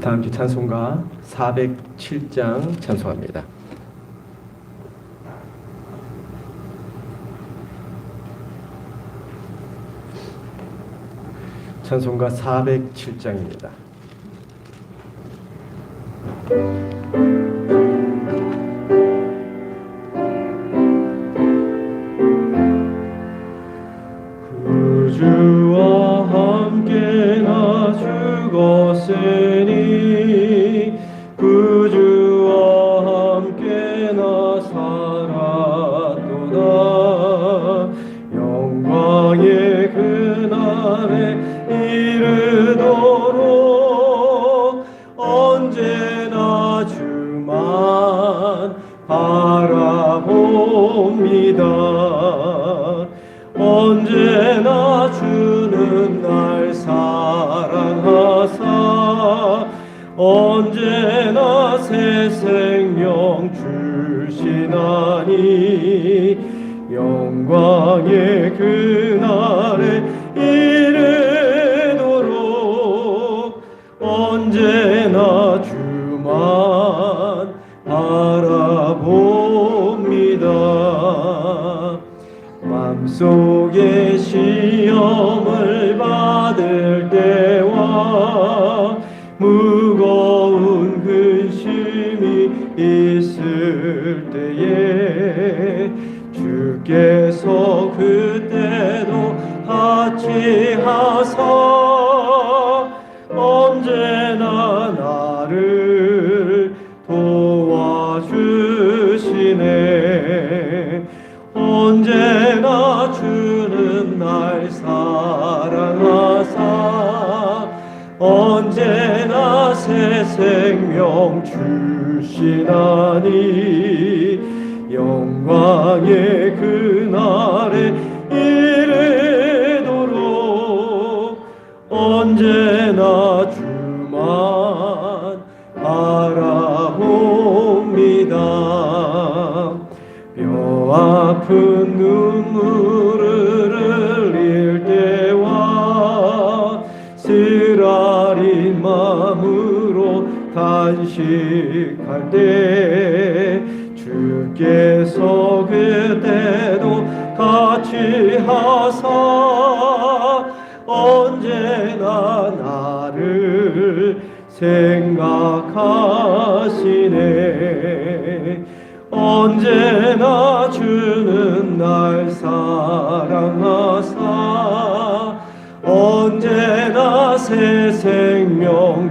다음 주 찬송가 407장 찬송합니다. 찬송가 407장입니다. 구주와 함께 나 죽었으니 구주와 함께 나 살았도다. 영광의 그날에 이르도록 언제나 주만 바라봅니다. 언제나 주는 날 사랑하사 언제나 새 생명 주시나니 영광의 그날에 이르도록 언제나 주만 바라봅니다. 맘속에 시험을 받을 때와 무거운 근심이 있을 때에 주께서 그때도 같이 하사 언제나 나를 도와주시네. 언제나 주는 날 사랑하사 언제나 새 생명 주시나니 영광의 그날에 이르도록 언제나 주만 바라봅니다. 뼈 아픈 눈물을 흘릴 때와 쓰라린 마음으로 단식할 때 주께서 그때도 같이 하사 언제나 나를 생각하시네. 언제나 주는 날 사랑하사 언제나 새 생명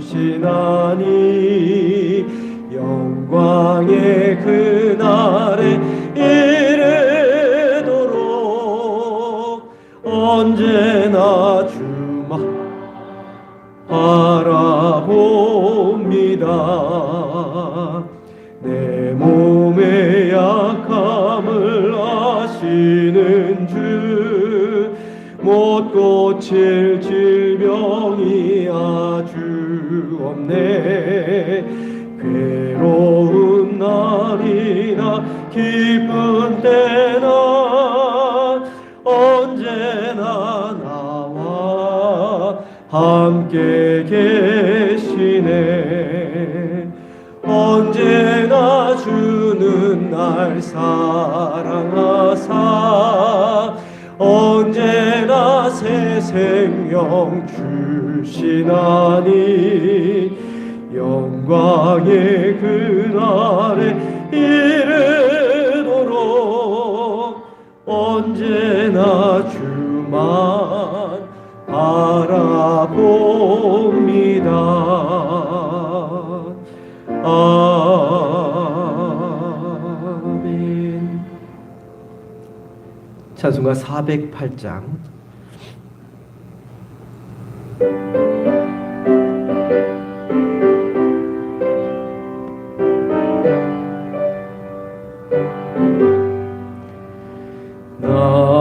주시나니 영광의 그날에 이르도록 언제나 주만 바라봅니다. 내 몸의 약함을 아시는 주 못 고칠 질병이 아주 없네. 괴로운 날이나 기쁜 때나 언제나 나와 함께 계시네. 언제나 주는 날 사랑하사 언제나 새 생명 주시나니 영광의 그날에 이르도록 언제나 주만 바라봅니다. 아멘. 찬송가 408장. 나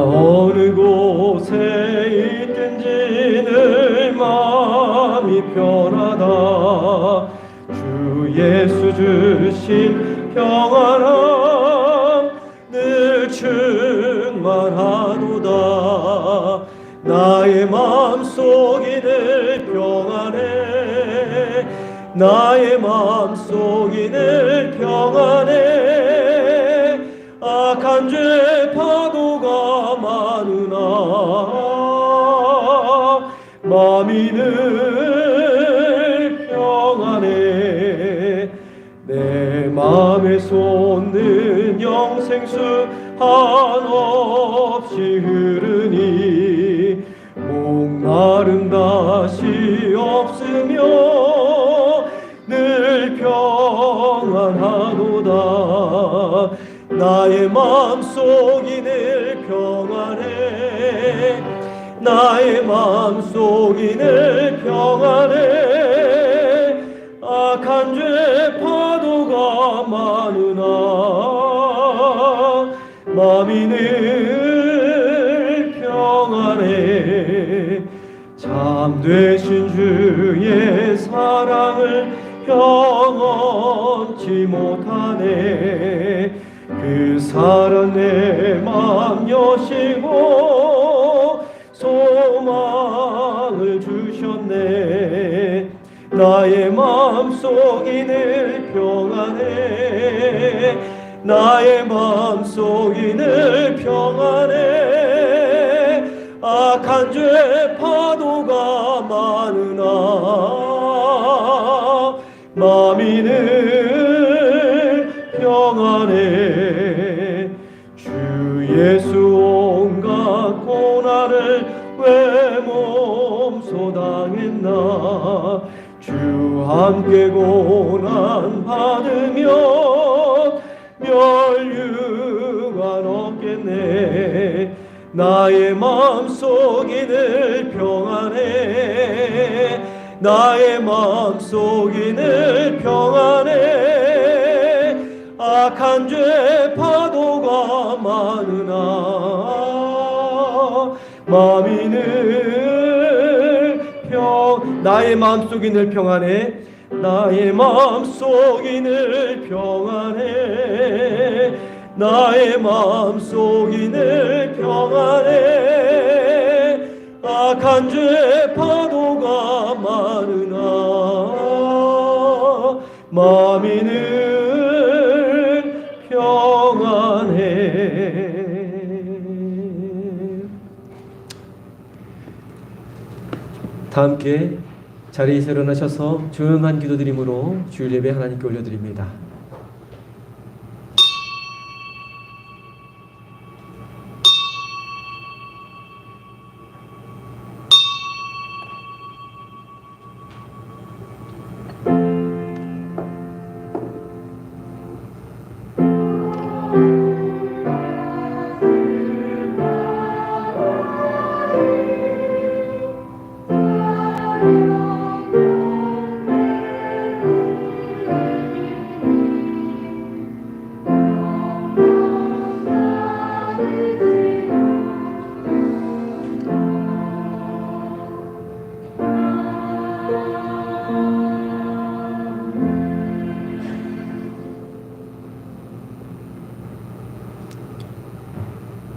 어느 곳에 있든지 늘 마음이 편하다. 주 예수 주신 평안함 늘 충만하도다. 나의 마음속이 늘 평안해. 나의 마음속이 늘 평안해. 악한 죄 파도가 많으나 마음이 늘 평안해. 내 마음에 솟는 영생수 한없이 흐르니 목마름 다시 없으며 늘 평안하도다. 나의 마음속이 늘 평안해. 나의 마음속이 늘 평안해. 악한 죄 파도가 많으나 마음이 늘 평안해. 참되신 주의 사랑을 경험치 못하네. 그 사랑 내 맘 여시고 소망을 주셨네. 나의 마음속이 늘 평안해. 나의 마음속이 늘 평안해. 악한 죄 파도가 많으나 마음이 늘 평안해. 주 예수 온갖 고난을 왜 몸소 당했나. 주 함께 고난 받으면 멸류관 없겠네. 나의 마음속이 늘 평안해. 나의 마음속이 늘 평안해. 악한 죄 파도가 많으나 마음이 늘 나의 마음속이 늘 평안해. 나의 마음속이 늘 평안해. 나의 마음속이 늘 평안해. 악한 죄 파도가 많으나 마음이 늘 평안해. 다 함께 자리에서 일어나셔서 조용한 기도드림으로 주일 예배 하나님께 올려드립니다.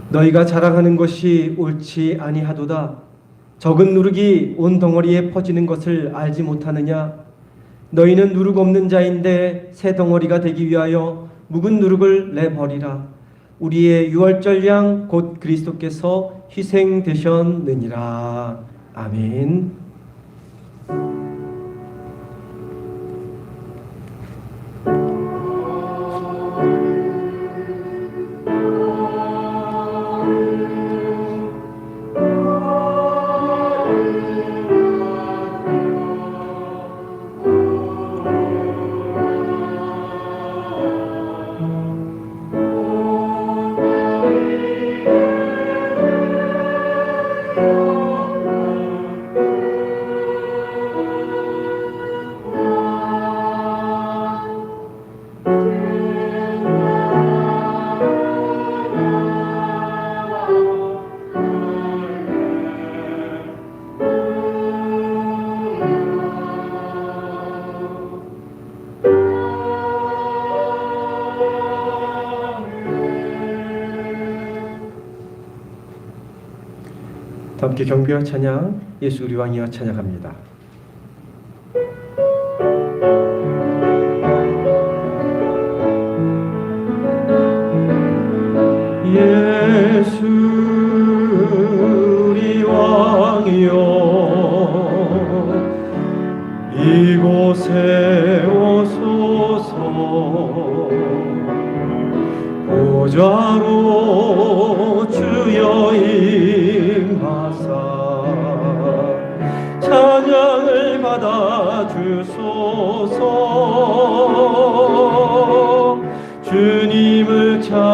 너희가 자랑하는 것이 옳지 아니하도다. 적은 누룩이 온 덩어리에 퍼지는 것을 알지 못하느냐. 너희는 누룩 없는 자인데 새 덩어리가 되기 위하여 묵은 누룩을 내버리라. 우리의 유월절 양 곧 그리스도께서 희생되셨느니라. 아멘. 함께 경배와 찬양, 예수 우리 왕이여 찬양합니다. 이곳에 오소서. 보좌로 주여 임하사 찬양을 받아 주소서. 주님을 찬양하오니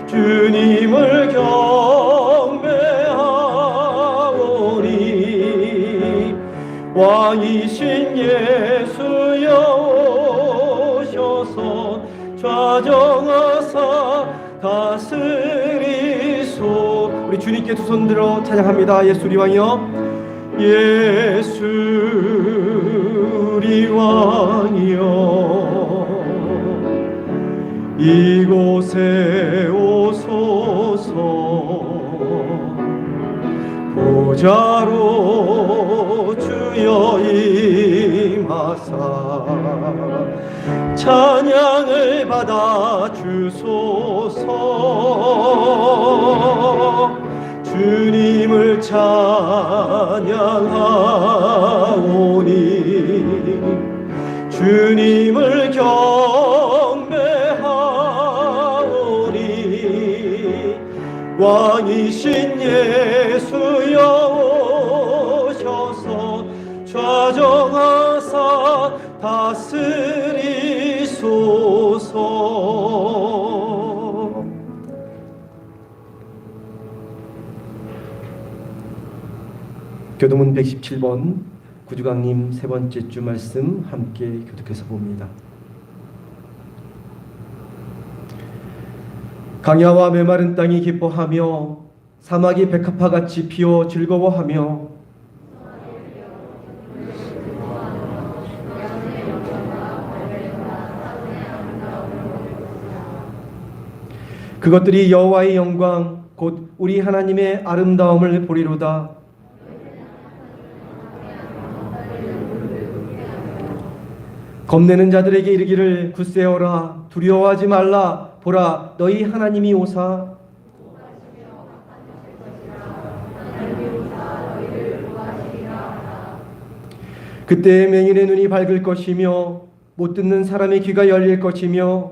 주님을 경배하오니 왕이신 예수여 오셔서 좌정하사 다스리소. 우리 주님께 두 손 들어 찬양합니다. 예수 우리 왕이여. 예수 우리 왕이여 이곳에 오소서. 보좌로 주여 임하사 찬양을 받아 주소서. 주님을 찬양하오니 주님을 경배하오니 왕이신 예수여 오셔서 좌정하사 다스리소서. 교도문 117번 구주강님 세 번째 주 말씀 함께 교독해서 봅니다. 강야와 메마른 땅이 기뻐하며 사막이 백합화같이 피어 즐거워하며 그것들이 여호와의 영광 곧 우리 하나님의 아름다움을 보리로다. 겁내는 자들에게 이르기를 굳세어라 두려워하지 말라 보라 너희 하나님이 오사 그때 맹인의 눈이 밝을 것이며 못 듣는 사람의 귀가 열릴 것이며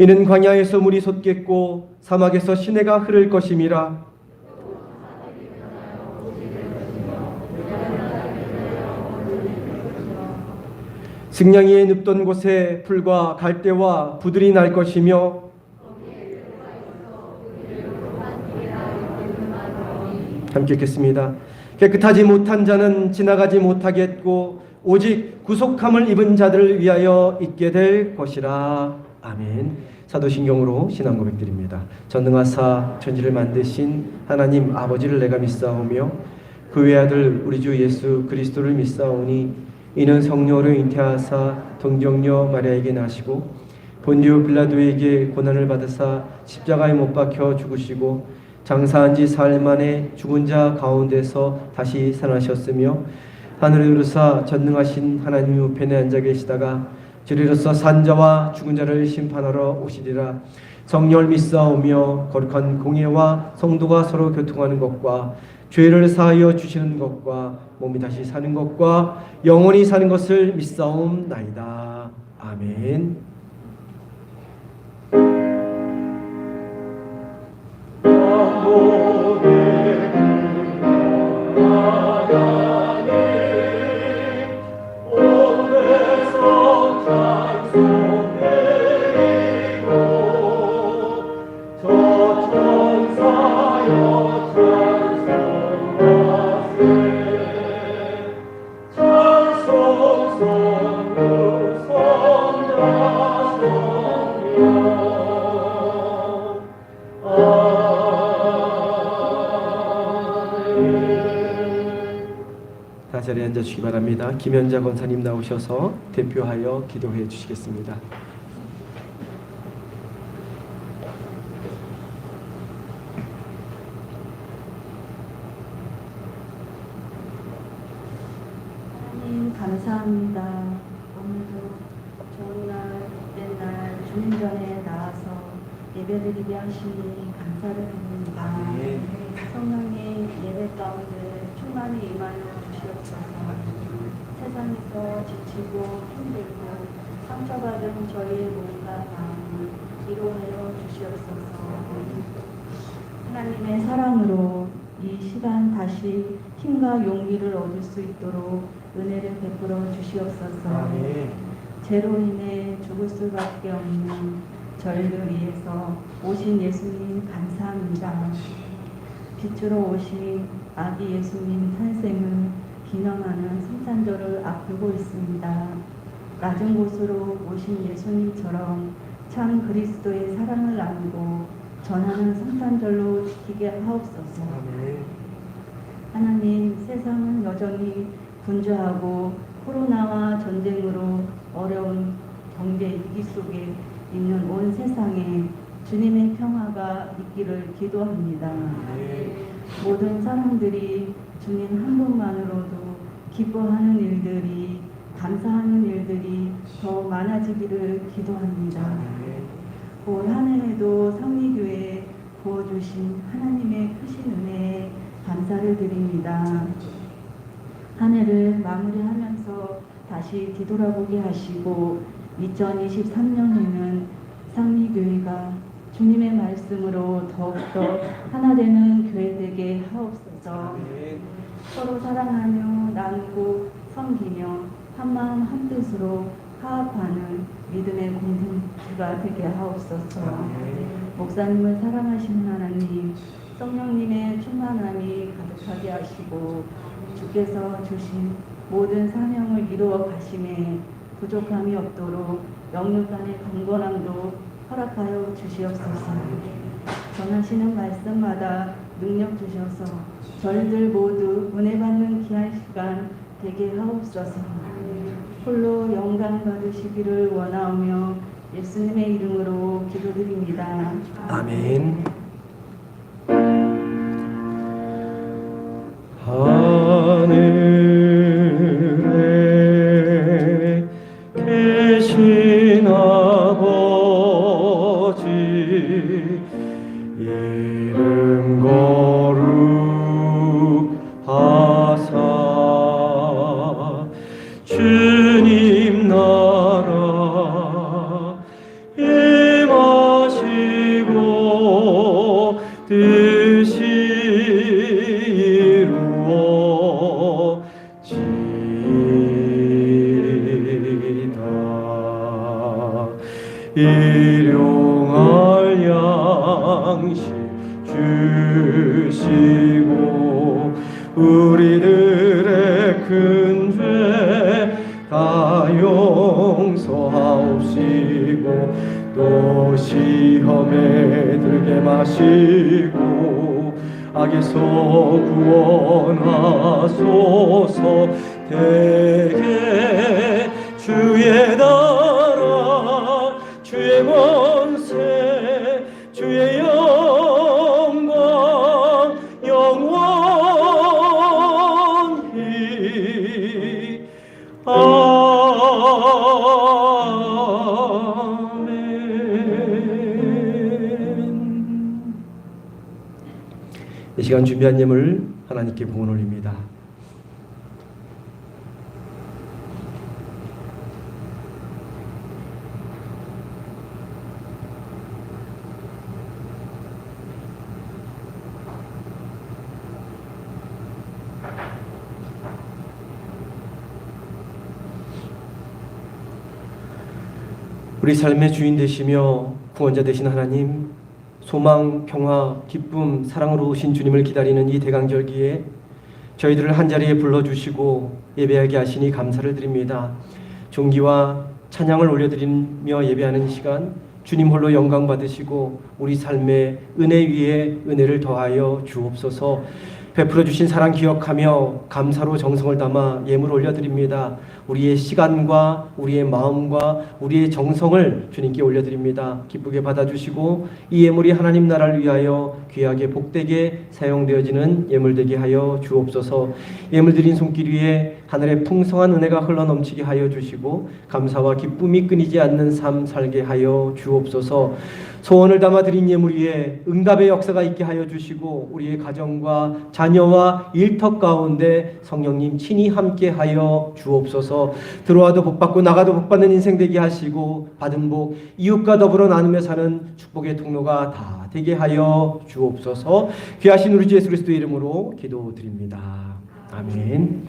이는 광야에서 물이 솟겠고 사막에서 시내가 흐를 것임이라. 승냥이에 눕던 곳에 풀과 갈대와 부들이 날 것이며 함께 읽겠습니다. 깨끗하지 못한 자는 지나가지 못하겠고 오직 구속함을 입은 자들을 위하여 있게 될 것이라. 아멘. 사도신경으로 신앙 고백드립니다. 전능하사 천지를 만드신 하나님 아버지를 내가 믿사오며 그 외아들 우리 주 예수 그리스도를 믿사오니 이는 성령으로 잉태하사 동정녀 마리아에게 나시고 본디오 빌라도에게 고난을 받으사 십자가에 못 박혀 죽으시고 장사한 지 사흘 만에 죽은 자 가운데서 다시 살아나셨으며 하늘에 오르사 전능하신 하나님 우편에 앉아 계시다가 주리로서 산자와 죽은 자를 심판하러 오시리라. 성령을 믿사오며 거룩한 공예와 성도가 서로 교통하는 것과 죄를 사하여 주시는 것과 몸이 다시 사는 것과 영원히 사는 것을 믿사옵나이다. 아멘. 다 자리에 앉아주시기 바랍니다. 김현자 권사님 나오셔서 대표하여 기도해 주시겠습니다. 하나님 감사합니다. 오늘도 좋은 날, 복된 날 주님 전에 나와서 예배드리게 하시니 감사를 드립니다. 성령님 예배 가운데 충만히 임하여 주시옵소서. 세상에서 지치고 힘들고 상처받은 저희의 몸과 마음을 위로하여 주시옵소서. 하나님의 사랑으로 이 시간 다시 힘과 용기를 얻을 수 있도록 은혜를 베풀어 주시옵소서. 죄로 인해 죽을 수밖에 없는 저희를 위해서 오신 예수님 감사합니다. 빛으로 오신 아기 예수님 탄생을 기념하는 성탄절을 앞두고 있습니다. 낮은 곳으로 오신 예수님처럼 참 그리스도의 사랑을 나누고 전하는 성탄절로 지키게 하옵소서. 하나님, 세상은 여전히 분주하고 코로나와 전쟁으로 어려운 경제 위기 속에 있는 온 세상에 주님의 평화가 있기를 기도합니다. 모든 사람들이 주님 한 분만으로도 기뻐하는 일들이, 감사하는 일들이 더 많아지기를 기도합니다. 올 한 해에도 성리교회에 부어주신 하나님의 크신 은혜에 감사를 드립니다. 한 해를 마무리하면서 다시 뒤돌아보게 하시고 2023년에는 상리교회가 주님의 말씀으로 더욱더 하나 되는 교회 되게 하옵소서. 서로 사랑하며 나누고 섬기며 한마음 한뜻으로 화합하는 믿음의 공동체가 되게 하옵소서. 목사님을 사랑하시는 하나님, 성령님의 충만함이 가득하게 하시고 주께서 주신 모든 사명을 이루어 가심에 부족함이 없도록 영육간의 강건함도 허락하여 주시옵소서. 전하시는 말씀마다 능력 주셔서 저희들 모두 은혜 받는 귀한 시간 되게 하옵소서. 홀로 영광 받으시기를 원하오며 예수님의 이름으로 기도드립니다. 아멘. 하늘에 계신 아버지 이름 거룩하사 주님 나라 임하시고 뜻이 일용할 양식 주시고 우리들의 큰 죄 다 용서하옵시고 또 시험에 들게 마시고 악에서 구원하소서. 대개 주의 나라 주의 권세 주의 영광 영원히 아멘. 이 시간 준비한 예물 하나님께 공헌 올립니다. 우리 삶의 주인 되시며 구원자 되신 하나님, 소망, 평화, 기쁨, 사랑으로 오신 주님을 기다리는 이 대강절기에 저희들을 한자리에 불러주시고 예배하게 하시니 감사를 드립니다. 존귀와 찬양을 올려드리며 예배하는 시간 주님 홀로 영광 받으시고 우리 삶의 은혜 위에 은혜를 더하여 주옵소서. 베풀어 주신 사랑 기억하며 감사로 정성을 담아 예물 올려드립니다. 우리의 시간과 우리의 마음과 우리의 정성을 주님께 올려드립니다. 기쁘게 받아주시고 이 예물이 하나님 나라를 위하여 귀하게 복되게 사용되어지는 예물 되게 하여 주옵소서. 예물 드린 손길 위에 하늘의 풍성한 은혜가 흘러넘치게 하여 주시고 감사와 기쁨이 끊이지 않는 삶 살게 하여 주옵소서. 소원을 담아 드린 예물 위에 응답의 역사가 있게 하여 주시고 우리의 가정과 자녀와 일터 가운데 성령님 친히 함께 하여 주옵소서. 들어와도 복받고 나가도 복받는 인생 되게 하시고 받은 복 이웃과 더불어 나누며 사는 축복의 통로가 다 되게 하여 주옵소서. 귀하신 우리 주 예수 그리스도의 이름으로 기도드립니다. 아멘.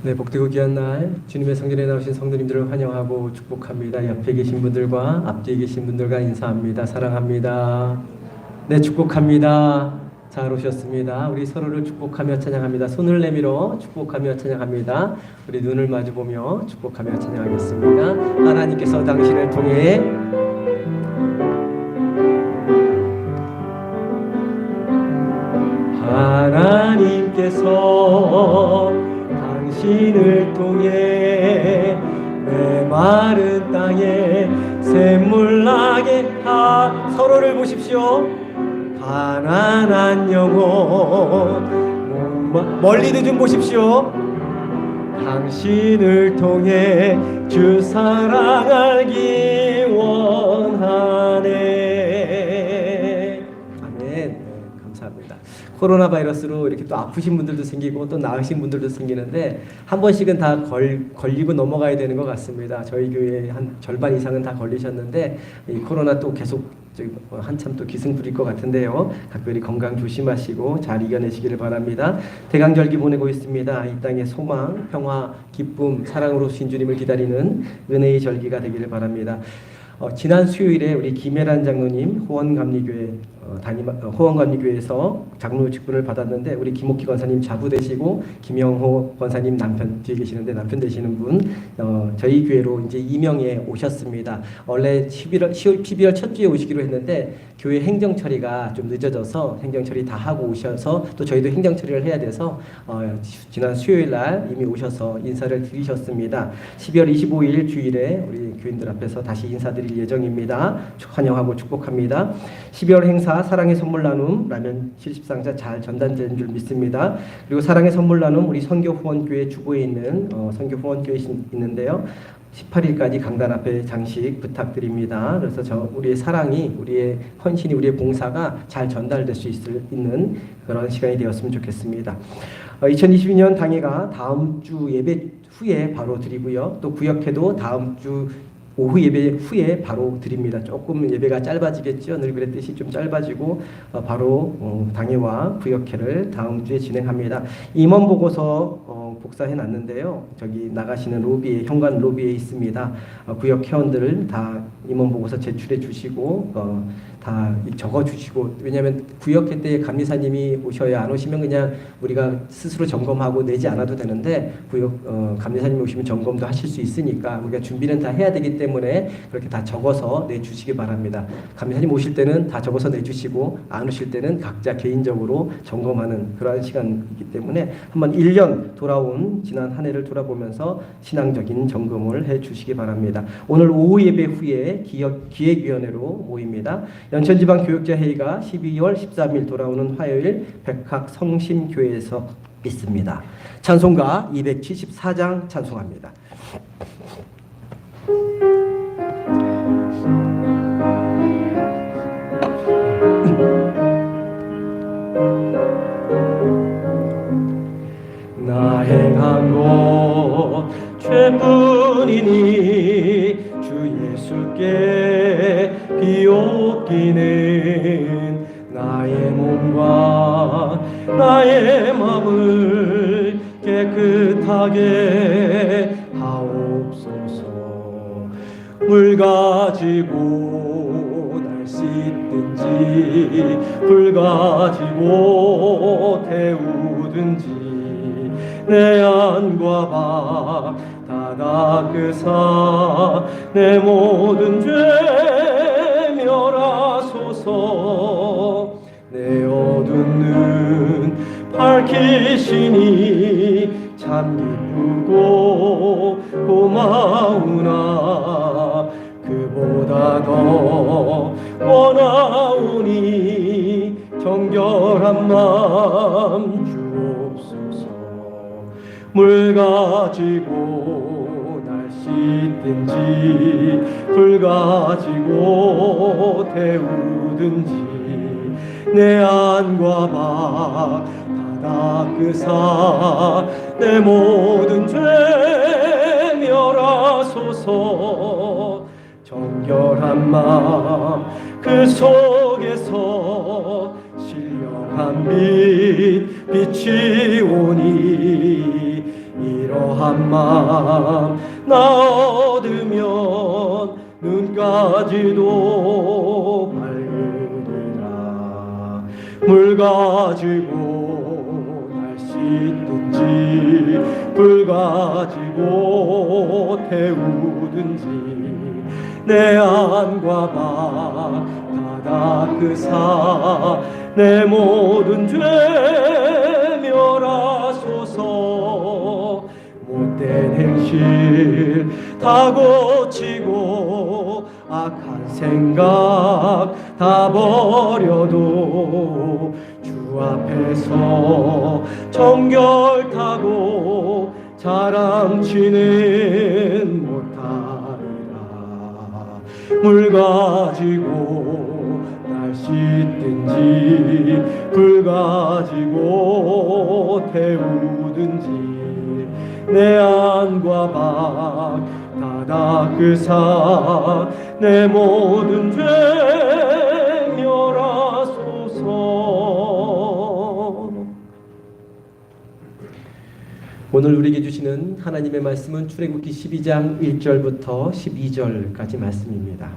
네, 복되고 귀한 날 주님의 성전에 나오신 성도님들을 환영하고 축복합니다. 옆에 계신 분들과 앞뒤에 계신 분들과 인사합니다. 사랑합니다. 네, 축복합니다. 잘 오셨습니다. 우리 서로를 축복하며 찬양합니다. 손을 내밀어 축복하며 찬양합니다. 우리 눈을 마주보며 축복하며 찬양하겠습니다. 하나님께서 당신을 통해 하나님께서 당신을 통해 메마른 땅에 샘물 나게 서로를 보십시오. 가난한 영혼 멀리도 좀 보십시오. 당신을 통해 주 사랑 알기 원하네. 아멘. 네, 감사합니다. 코로나 바이러스로 이렇게 또 아프신 분들도 생기고 또 나으신 분들도 생기는데 한 번씩은 다 걸리고 넘어가야 되는 것 같습니다. 저희 교회 한 절반 이상은 다 걸리셨는데 이 코로나 또 계속 한참 또 기승 부릴 것 같은데요. 각별히 건강 조심하시고 잘 이겨내시기를 바랍니다. 대강절기 보내고 있습니다. 이 땅의 소망, 평화, 기쁨, 사랑으로 오신 주님을 기다리는 은혜의 절기가 되기를 바랍니다. 지난 수요일에 우리 김혜란 장로님 호원감리교회 호원감리교회에서 장로 직분을 받았는데 우리 김옥희 권사님 자부 되시고 김영호 권사님 남편 뒤에 계시는데 남편 되시는 분 저희 교회로 이제 임명에 오셨습니다. 원래 12월 첫 주에 오시기로 했는데 교회 행정 처리가 좀 늦어져서 행정 처리 다 하고 오셔서 또 저희도 행정 처리를 해야 돼서 지난 수요일 날 이미 오셔서 인사를 드리셨습니다. 12월 25일 주일에 우리 교인들 앞에서 다시 인사드릴 예정입니다. 환영하고 축복합니다. 12월 행사 사랑의 선물 나눔 라면 70상자 잘 전달된 줄 믿습니다. 그리고 사랑의 선물 나눔 우리 선교 후원교회 주보에 있는 선교 후원교회 있는데요. 18일까지 강단 앞에 장식 부탁드립니다. 그래서 우리의 사랑이, 우리의 헌신이, 우리의 봉사가 잘 전달될 수 있는 그런 시간이 되었으면 좋겠습니다. 2022년 당회가 다음 주 예배 후에 바로 드리고요. 또 구역회도 다음 주 오후 예배 후에 바로 드립니다. 조금 예배가 짧아지겠죠. 늘 그랬듯이 좀 짧아지고 바로 당회와 구역회를 다음 주에 진행합니다. 임원 보고서 복사해 놨는데요. 저기 나가시는 로비에 현관 로비에 있습니다. 구역 회원들을 다 임원 보고서 제출해 주시고 다 적어 주시고 왜냐하면 구역회 때 감리사님이 오셔야 안 오시면 그냥 우리가 스스로 점검하고 내지 않아도 되는데 구역 감리사님이 오시면 점검도 하실 수 있으니까 우리가 준비는 다 해야 되기 때문에 그렇게 다 적어서 내주시기 바랍니다. 감리사님 오실 때는 다 적어서 내주시고 안 오실 때는 각자 개인적으로 점검하는 그러한 시간이기 때문에 한번 1년 돌아온 지난 한 해를 돌아보면서 신앙적인 점검을 해 주시기 바랍니다. 오늘 오후 예배 후에 기획위원회로 모입니다. 연천지방교육자회의가 12월 13일 돌아오는 화요일 백학 성심교회에서 있습니다. 찬송가 274장 찬송합니다. 나 행한 것 죄뿐이니 주 예수께 비옵기는 나의 몸과 나의 마음을 깨끗하게 하옵소서. 물 가지고 날 씻든지 불 가지고 태우든지 내 안과 밥 다 닦으사 내 모든 죄 멸하소서. 내 어두운 눈 밝히시니 참 기쁘고 고마우나 그보다 더 원하오니 정결한 마음 주옵소서. 물 가지고 날 씻든지 불 가지고 태우든지 내 안과 박 다 닦으사 내 모든 죄 멸하소서. 정결한 마음 그 속에서 신령한 빛 빛이 오니 이러한 마음 나 얻으면 눈까지도 밝으리라. 물 가지고 날 씻든지 불 가지고 태우든지 내 안과 박 다 닦으사 내 모든 죄 멸하소서. 못된 행실 다 고치고 악한 생각 다 버려도 주 앞에서 정결타고 자랑치는 못하리라. 물 가지고 날 씻든지 불 가지고 태우든지 내 안과 박 다 닦으사 내 모든 죄 멸하소서. 오늘 우리에게 주시는 하나님의 말씀은 출애굽기 12장 1절부터 12절까지 말씀입니다.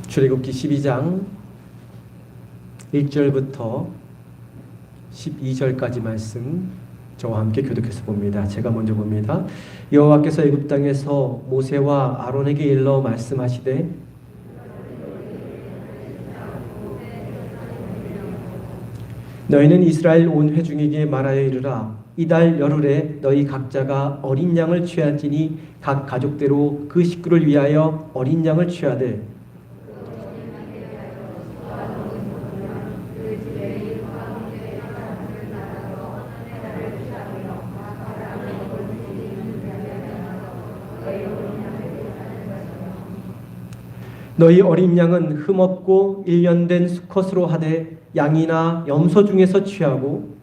출애굽기 12장 1절부터 12절까지 말씀 저와 함께 교독해서 봅니다. 제가 먼저 봅니다. 여호와께서 애굽 땅에서 모세와 아론에게 일러 말씀하시되 너희는 이스라엘 온 회중에게 말하여 이르라. 이달 열흘에 너희 각자가 어린 양을 취할지니 각 가족대로 그 식구를 위하여 어린 양을 취하되 너희 어린 양은 흠없고 일련된 수컷으로 하되 양이나 염소 중에서 취하고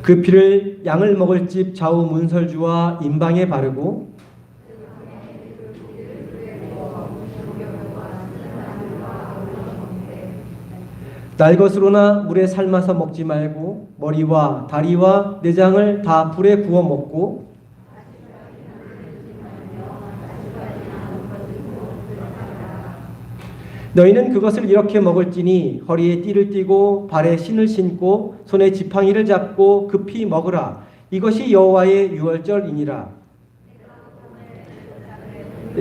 그 피를 양을 먹을 집 좌우 문설주와 임방에 바르고 날 것으로나 물에 삶아서 먹지 말고 머리와 다리와 내장을 다 불에 구워 먹고 너희는 그것을 이렇게 먹을지니 허리에 띠를 띠고 발에 신을 신고 손에 지팡이를 잡고 급히 먹으라. 이것이 여호와의 유월절이니라.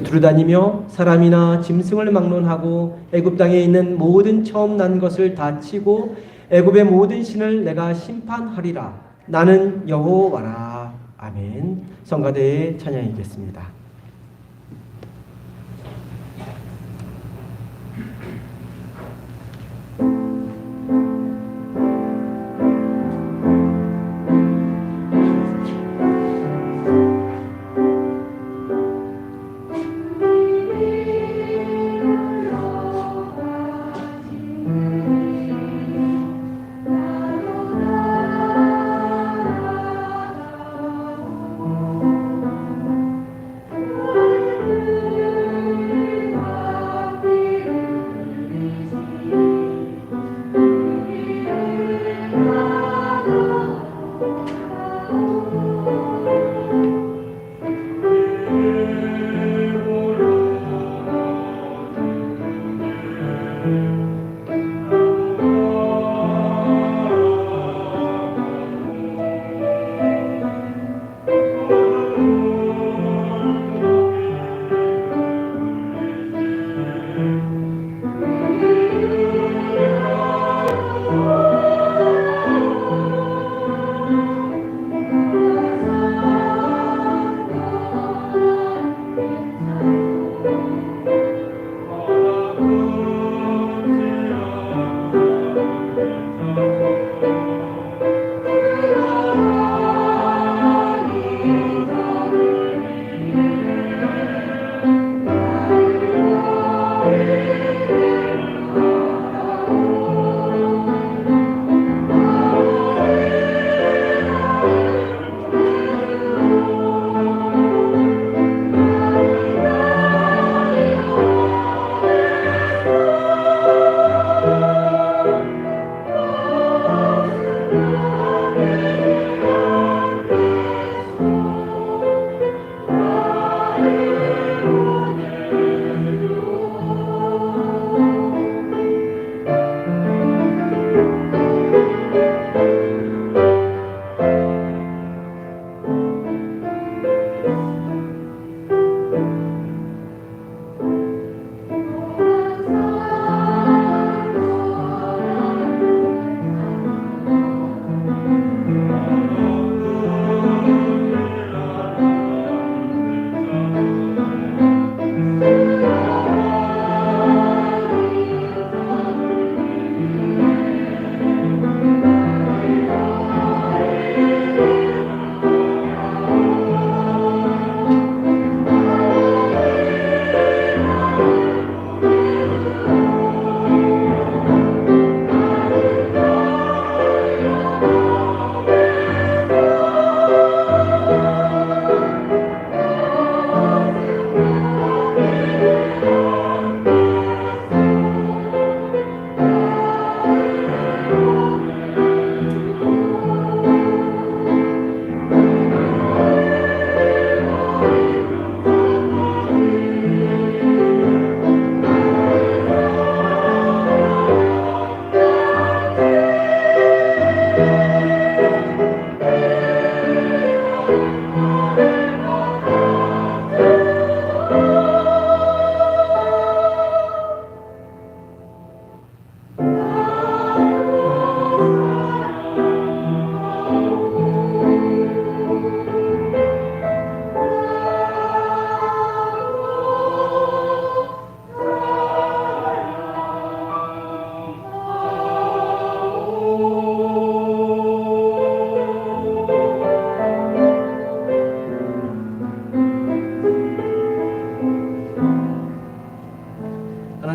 두루다니며 사람이나 짐승을 막론하고 애굽 땅에 있는 모든 처음 난 것을 다 치고 애굽의 모든 신을 내가 심판하리라. 나는 여호와라. 아멘. 성가대의 찬양이겠습니다.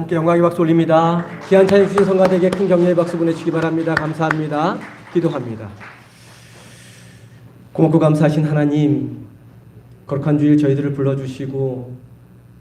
하나님께 영광의 박수 올립니다. 귀한 찬양 주신 성가대에게 큰 격려의 박수 보내주시기 바랍니다. 감사합니다. 기도합니다. 고맙고 감사하신 하나님, 거룩한 주일 저희들을 불러주시고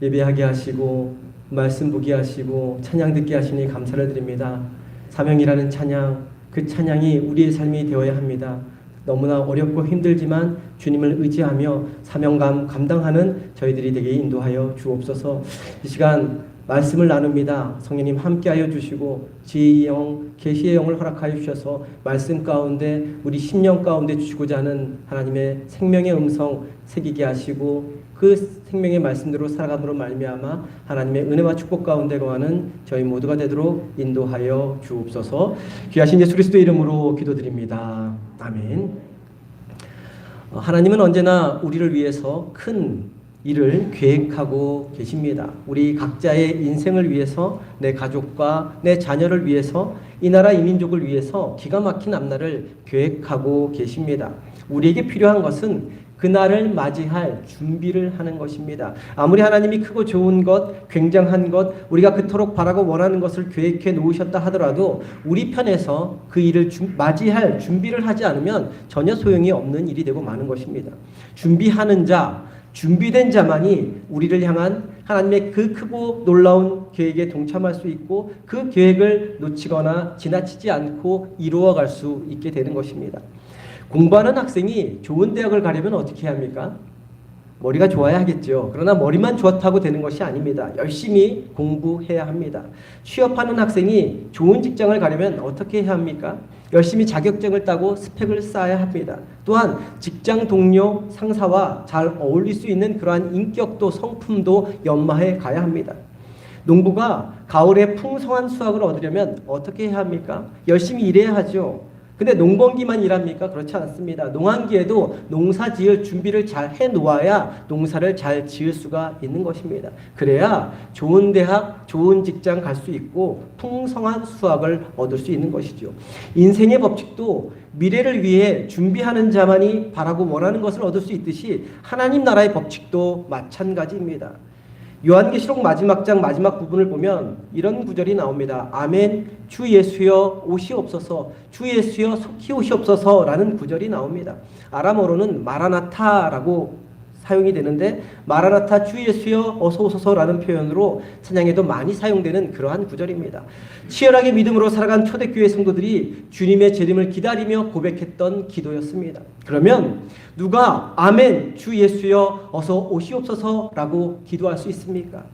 예배하게 하시고 말씀 보게 하시고 찬양 듣게 하시니 감사를 드립니다. 사명이라는 찬양, 그 찬양이 우리의 삶이 되어야 합니다. 너무나 어렵고 힘들지만 주님을 의지하며 사명감 감당하는 저희들이 되게 인도하여 주옵소서. 이 시간 말씀을 나눕니다. 성령님 함께하여 주시고 지혜의 영, 계시의 영을 허락하여 주셔서 말씀 가운데 우리 심령 가운데 주시고자 하는 하나님의 생명의 음성 새기게 하시고 그 생명의 말씀대로 살아감으로 말미암아 하나님의 은혜와 축복 가운데 거하는 저희 모두가 되도록 인도하여 주옵소서. 귀하신 예수 그리스도의 이름으로 기도드립니다. 아멘. 하나님은 언제나 우리를 위해서 큰 일을 계획하고 계십니다. 우리 각자의 인생을 위해서, 내 가족과 내 자녀를 위해서, 이 나라 이 민족을 위해서 기가 막힌 앞날을 계획하고 계십니다. 우리에게 필요한 것은 그날을 맞이할 준비를 하는 것입니다. 아무리 하나님이 크고 좋은 것, 굉장한 것, 우리가 그토록 바라고 원하는 것을 계획해 놓으셨다 하더라도 우리 편에서 그 일을 맞이할 준비를 하지 않으면 전혀 소용이 없는 일이 되고 마는 것입니다. 준비하는 자, 준비된 자만이 우리를 향한 하나님의 그 크고 놀라운 계획에 동참할 수 있고 그 계획을 놓치거나 지나치지 않고 이루어갈 수 있게 되는 것입니다. 공부하는 학생이 좋은 대학을 가려면 어떻게 해야 합니까? 머리가 좋아야 하겠죠. 그러나 머리만 좋다고 되는 것이 아닙니다. 열심히 공부해야 합니다. 취업하는 학생이 좋은 직장을 가려면 어떻게 해야 합니까? 열심히 자격증을 따고 스펙을 쌓아야 합니다. 또한 직장 동료, 상사와 잘 어울릴 수 있는 그러한 인격도 성품도 연마해 가야 합니다. 농부가 가을에 풍성한 수확을 얻으려면 어떻게 해야 합니까? 열심히 일해야 하죠. 근데 농번기만 일합니까? 그렇지 않습니다. 농한기에도 농사 지을 준비를 잘 해놓아야 농사를 잘 지을 수가 있는 것입니다. 그래야 좋은 대학, 좋은 직장 갈 수 있고 풍성한 수확을 얻을 수 있는 것이죠. 인생의 법칙도 미래를 위해 준비하는 자만이 바라고 원하는 것을 얻을 수 있듯이 하나님 나라의 법칙도 마찬가지입니다. 요한계시록 마지막 장 마지막 부분을 보면 이런 구절이 나옵니다. 아멘, 주 예수여 오시옵소서, 주 예수여 속히 오시옵소서 라는 구절이 나옵니다. 아람어로는 마라나타라고 사용이 되는데 마라나타 주 예수여 어서 오소서라는 표현으로 찬양에도 많이 사용되는 그러한 구절입니다. 치열하게 믿음으로 살아간 초대교회 성도들이 주님의 재림을 기다리며 고백했던 기도였습니다. 그러면 누가 아멘 주 예수여 어서 오시옵소서라고 기도할 수 있습니까?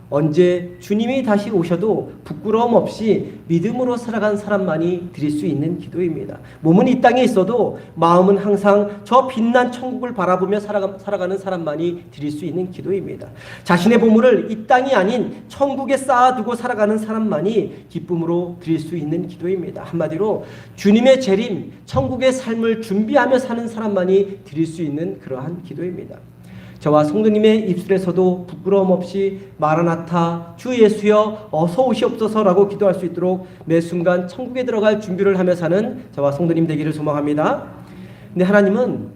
언제 주님이 다시 오셔도 부끄러움 없이 믿음으로 살아간 사람만이 드릴 수 있는 기도입니다. 몸은 이 땅에 있어도 마음은 항상 저 빛난 천국을 바라보며 살아가는 사람만이 드릴 수 있는 기도입니다. 자신의 보물을 이 땅이 아닌 천국에 쌓아두고 살아가는 사람만이 기쁨으로 드릴 수 있는 기도입니다. 한마디로 주님의 재림, 천국의 삶을 준비하며 사는 사람만이 드릴 수 있는 그러한 기도입니다. 저와 성도님의 입술에서도 부끄러움 없이 마라나타 주 예수여 어서 오시옵소서라고 기도할 수 있도록 매 순간 천국에 들어갈 준비를 하며 사는 저와 성도님 되기를 소망합니다. 근데 하나님은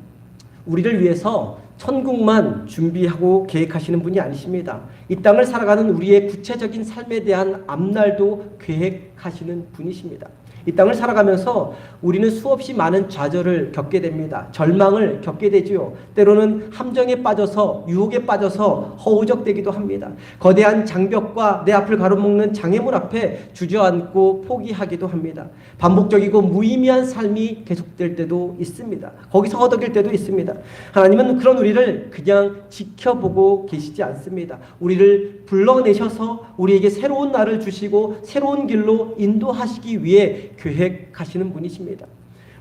우리를 위해서 천국만 준비하고 계획하시는 분이 아니십니다. 이 땅을 살아가는 우리의 구체적인 삶에 대한 앞날도 계획하시는 분이십니다. 이 땅을 살아가면서 우리는 수없이 많은 좌절을 겪게 됩니다. 절망을 겪게 되지요. 때로는 함정에 빠져서 유혹에 빠져서 허우적대기도 합니다. 거대한 장벽과 내 앞을 가로막는 장애물 앞에 주저앉고 포기하기도 합니다. 반복적이고 무의미한 삶이 계속될 때도 있습니다. 거기서 허덕일 때도 있습니다. 하나님은 그런 우리를 그냥 지켜보고 계시지 않습니다. 우리를 불러내셔서 우리에게 새로운 날을 주시고 새로운 길로 인도하시기 위해 계획하시는 분이십니다.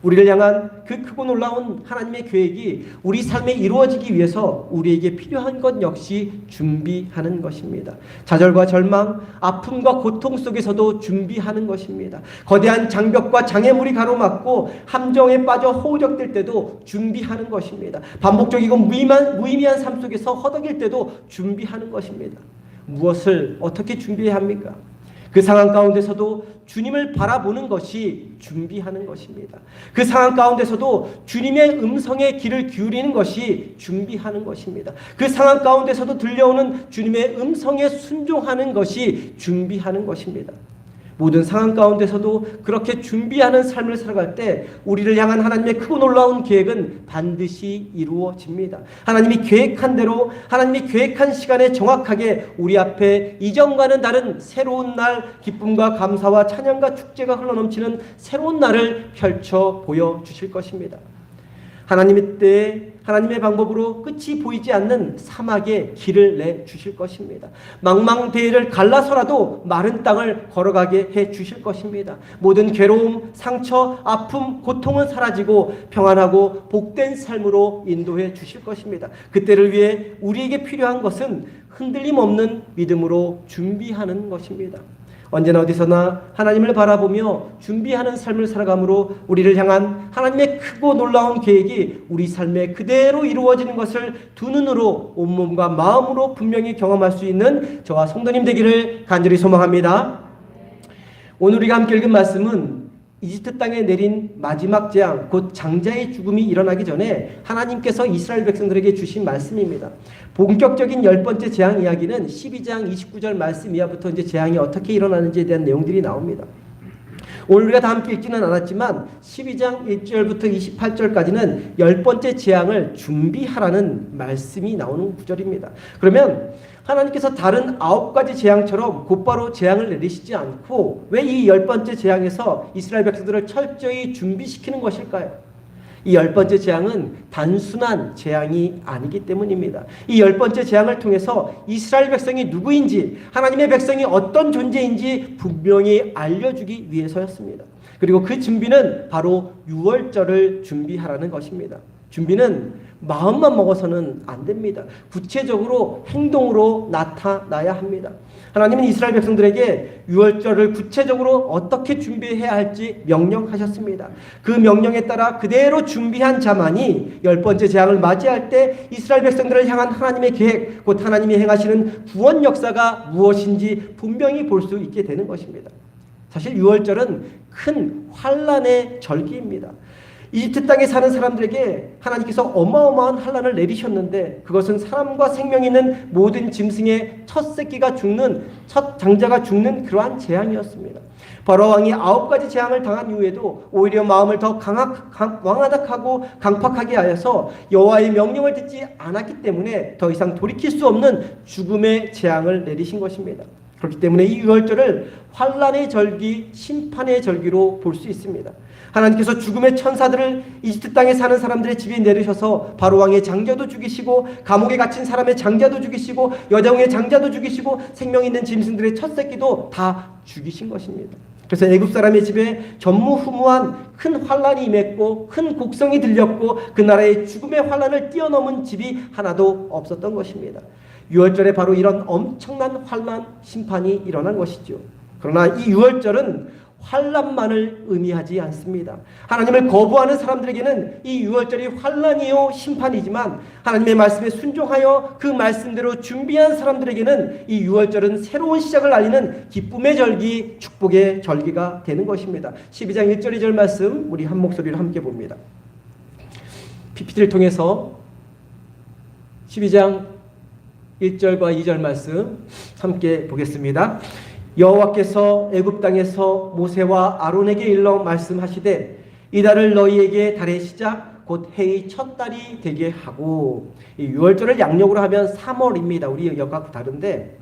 우리를 향한 그 크고 놀라운 하나님의 계획이 우리 삶에 이루어지기 위해서 우리에게 필요한 것 역시 준비하는 것입니다. 좌절과 절망, 아픔과 고통 속에서도 준비하는 것입니다. 거대한 장벽과 장애물이 가로막고 함정에 빠져 허우적될 때도 준비하는 것입니다. 반복적이고 무의미한 삶 속에서 허덕일 때도 준비하는 것입니다. 무엇을 어떻게 준비해야 합니까? 그 상황 가운데서도 주님을 바라보는 것이 준비하는 것입니다. 그 상황 가운데서도 주님의 음성에 귀를 기울이는 것이 준비하는 것입니다. 그 상황 가운데서도 들려오는 주님의 음성에 순종하는 것이 준비하는 것입니다. 모든 상황 가운데서도 그렇게 준비하는 삶을 살아갈 때 우리를 향한 하나님의 크고 놀라운 계획은 반드시 이루어집니다. 하나님이 계획한 대로, 하나님이 계획한 시간에 정확하게 우리 앞에 이전과는 다른 새로운 날, 기쁨과 감사와 찬양과 축제가 흘러넘치는 새로운 날을 펼쳐 보여주실 것입니다. 하나님의 때에 하나님의 방법으로 끝이 보이지 않는 사막에 길을 내주실 것입니다. 망망대해를 갈라서라도 마른 땅을 걸어가게 해주실 것입니다. 모든 괴로움, 상처, 아픔, 고통은 사라지고 평안하고 복된 삶으로 인도해 주실 것입니다. 그때를 위해 우리에게 필요한 것은 흔들림 없는 믿음으로 준비하는 것입니다. 언제나 어디서나 하나님을 바라보며 준비하는 삶을 살아감으로 우리를 향한 하나님의 크고 놀라운 계획이 우리 삶에 그대로 이루어지는 것을 두 눈으로 온몸과 마음으로 분명히 경험할 수 있는 저와 성도님 되기를 간절히 소망합니다. 오늘 우리가 함께 읽은 말씀은 이집트 땅에 내린 마지막 재앙, 곧 장자의 죽음이 일어나기 전에 하나님께서 이스라엘 백성들에게 주신 말씀입니다. 본격적인 10번째 재앙 이야기는 12장 29절 말씀 이하부터 이제 재앙이 어떻게 일어나는지에 대한 내용들이 나옵니다. 오늘 우리가 다 함께 읽지는 않았지만 12장 1절부터 28절까지는 10번째 재앙을 준비하라는 말씀이 나오는 구절입니다. 그러면 하나님께서 다른 9가지 재앙처럼 곧바로 재앙을 내리시지 않고 왜 이 10번째 재앙에서 이스라엘 백성들을 철저히 준비시키는 것일까요? 이 10번째 재앙은 단순한 재앙이 아니기 때문입니다. 이 10번째 재앙을 통해서 이스라엘 백성이 누구인지, 하나님의 백성이 어떤 존재인지 분명히 알려주기 위해서였습니다. 그리고 그 준비는 바로 유월절을 준비하라는 것입니다. 준비는 마음만 먹어서는 안 됩니다. 구체적으로 행동으로 나타나야 합니다. 하나님은 이스라엘 백성들에게 유월절을 구체적으로 어떻게 준비해야 할지 명령하셨습니다. 그 명령에 따라 그대로 준비한 자만이 10번째 재앙을 맞이할 때 이스라엘 백성들을 향한 하나님의 계획, 곧 하나님이 행하시는 구원 역사가 무엇인지 분명히 볼 수 있게 되는 것입니다. 사실 유월절은 큰 환난의 절기입니다. 이집트 땅에 사는 사람들에게 하나님께서 어마어마한 환난을 내리셨는데 그것은 사람과 생명 있는 모든 짐승의 첫 새끼가 죽는, 첫 장자가 죽는 그러한 재앙이었습니다. 바로 왕이 9가지 재앙을 당한 이후에도 오히려 마음을 더 왕하닥하고 강팍하게 하여서 여호와의 명령을 듣지 않았기 때문에 더 이상 돌이킬 수 없는 죽음의 재앙을 내리신 것입니다. 그렇기 때문에 이 유월절을 환난의 절기, 심판의 절기로 볼 수 있습니다. 하나님께서 죽음의 천사들을 이집트 땅에 사는 사람들의 집에 내리셔서 바로 왕의 장자도 죽이시고 감옥에 갇힌 사람의 장자도 죽이시고 여자웅의 장자도 죽이시고 생명 있는 짐승들의 첫 새끼도 다 죽이신 것입니다. 그래서 애굽 사람의 집에 전무후무한 큰 환난이 임했고 큰 곡성이 들렸고 그 나라의 죽음의 환난을 뛰어넘은 집이 하나도 없었던 것입니다. 유월절에 바로 이런 엄청난 환난 심판이 일어난 것이죠. 그러나 이 유월절은 환난만을 의미하지 않습니다. 하나님을 거부하는 사람들에게는 이 유월절이 환난이요 심판이지만 하나님의 말씀에 순종하여 그 말씀대로 준비한 사람들에게는 이 유월절은 새로운 시작을 알리는 기쁨의 절기, 축복의 절기가 되는 것입니다. 12장 1절 2절 말씀 우리 한 목소리로 함께 봅니다. PPT를 통해서 12장 1절과 2절 말씀 함께 보겠습니다. 여호와께서 애굽 땅에서 모세와 아론에게 일러 말씀하시되 이 달을 너희에게 달의 시작 곧 해의 첫 달이 되게 하고, 이 유월절을 양력으로 하면 3월입니다. 우리 역학 다른데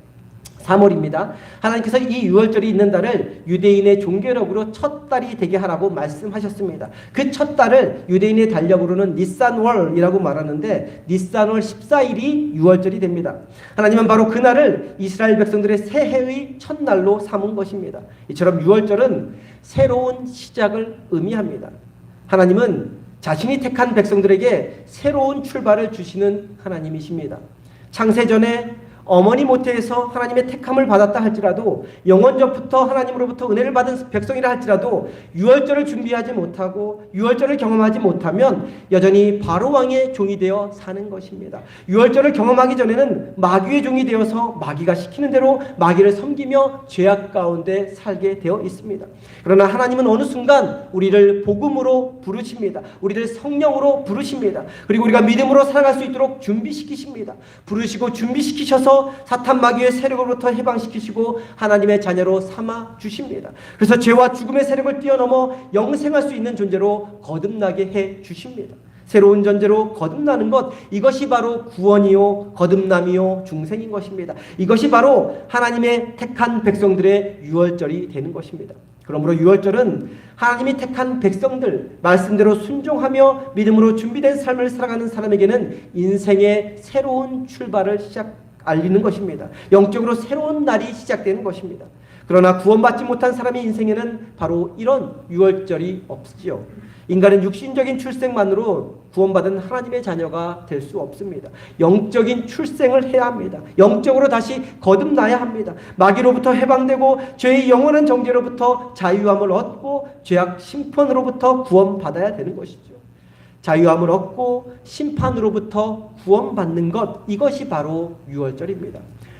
3월입니다. 하나님께서 이 유월절이 있는 달을 유대인의 종교력으로 첫 달이 되게 하라고 말씀하셨습니다. 그 첫 달을 유대인의 달력으로는 니산월이라고 말하는데 니산월 14일이 유월절이 됩니다. 하나님은 바로 그날을 이스라엘 백성들의 새해의 첫날로 삼은 것입니다. 이처럼 유월절은 새로운 시작을 의미합니다. 하나님은 자신이 택한 백성들에게 새로운 출발을 주시는 하나님이십니다. 창세전에 어머니 모태에서 하나님의 택함을 받았다 할지라도 영원전부터 하나님으로부터 은혜를 받은 백성이라 할지라도 유월절을 준비하지 못하고 유월절을 경험하지 못하면 여전히 바로 왕의 종이 되어 사는 것입니다. 유월절을 경험하기 전에는 마귀의 종이 되어서 마귀가 시키는 대로 마귀를 섬기며 죄악 가운데 살게 되어 있습니다. 그러나 하나님은 어느 순간 우리를 복음으로 부르십니다. 우리를 성령으로 부르십니다. 그리고 우리가 믿음으로 살아갈 수 있도록 준비시키십니다. 부르시고 준비시키셔서 사탄 마귀의 세력으로부터 해방시키시고 하나님의 자녀로 삼아 주십니다. 그래서 죄와 죽음의 세력을 뛰어넘어 영생할 수 있는 존재로 거듭나게 해 주십니다. 새로운 존재로 거듭나는 것, 이것이 바로 구원이요 거듭남이요 중생인 것입니다. 이것이 바로 하나님의 택한 백성들의 유월절이 되는 것입니다. 그러므로 유월절은 하나님이 택한 백성들 말씀대로 순종하며 믿음으로 준비된 삶을 살아가는 사람에게는 인생의 새로운 출발을 알리는 것입니다. 영적으로 새로운 날이 시작되는 것입니다. 그러나 구원받지 못한 사람의 인생에는 바로 이런 유월절이 없지요. 인간은 육신적인 출생만으로 구원받은 하나님의 자녀가 될 수 없습니다. 영적인 출생을 해야 합니다. 영적으로 다시 거듭나야 합니다. 마귀로부터 해방되고 죄의 영원한 정죄로부터 자유함을 얻고 죄악 심판으로부터 구원받아야 되는 것이죠. 자유함을 얻고 심판으로부터 구원받는 것, 이것이 바로 유월절입니다.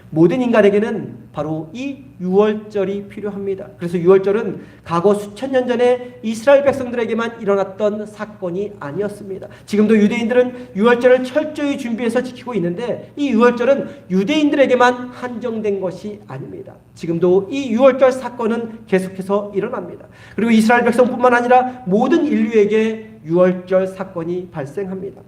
모든 인간에게는 바로 이 유월절이 필요합니다. 그래서 유월절은 과거 수천 년 전에 이스라엘 백성들에게만 일어났던 사건이 아니었습니다. 지금도 유대인들은 유월절을 철저히 준비해서 지키고 있는데 이 유월절은 유대인들에게만 한정된 것이 아닙니다. 지금도 이 유월절 사건은 계속해서 일어납니다. 그리고 이스라엘 백성뿐만 아니라 모든 인류에게 유월절 사건이 발생합니다.